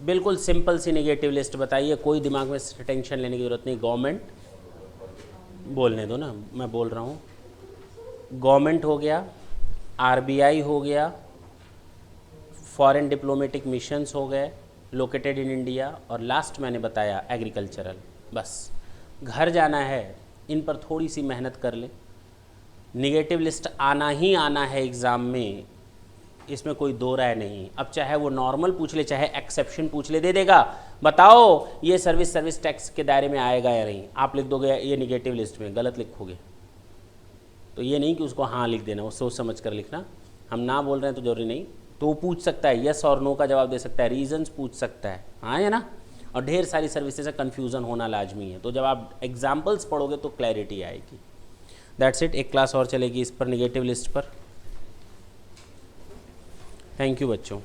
Speaker 1: बिल्कुल सिंपल सी नेगेटिव लिस्ट बताई है, कोई दिमाग में टेंशन लेने की ज़रूरत नहीं। गवर्नमेंट, बोलने दो ना, मैं बोल रहा हूँ। गवर्नमेंट हो गया, आरबीआई हो गया, फॉरेन डिप्लोमेटिक मिशंस हो गए लोकेटेड इन इंडिया, और लास्ट मैंने बताया एग्रीकल्चरल। बस घर जाना है, इन पर थोड़ी सी मेहनत कर लें। निगेटिव लिस्ट आना ही आना है एग्ज़ाम में, इसमें कोई दो राय नहीं। अब चाहे वो नॉर्मल पूछ ले, चाहे एक्सेप्शन पूछ ले, दे देगा। बताओ ये सर्विस टैक्स के दायरे में आएगा या नहीं? आप लिख दोगे ये निगेटिव लिस्ट में, गलत लिखोगे तो ये नहीं कि उसको हाँ लिख देना, वो सोच समझ कर लिखना। हम ना बोल रहे हैं तो जरूरी नहीं, तो वो पूछ सकता है, यस और नो का जवाब दे सकता है, रीजंस पूछ सकता है, हाँ या ना? और ढेर सारी सर्विसेज से कन्फ्यूज़न होना लाजमी है, तो जब आप एग्जाम्पल्स पढ़ोगे तो क्लैरिटी आएगी। That's it. एक क्लास और चलेगी इस पर, निगेटिव लिस्ट पर। थैंक यू बच्चों।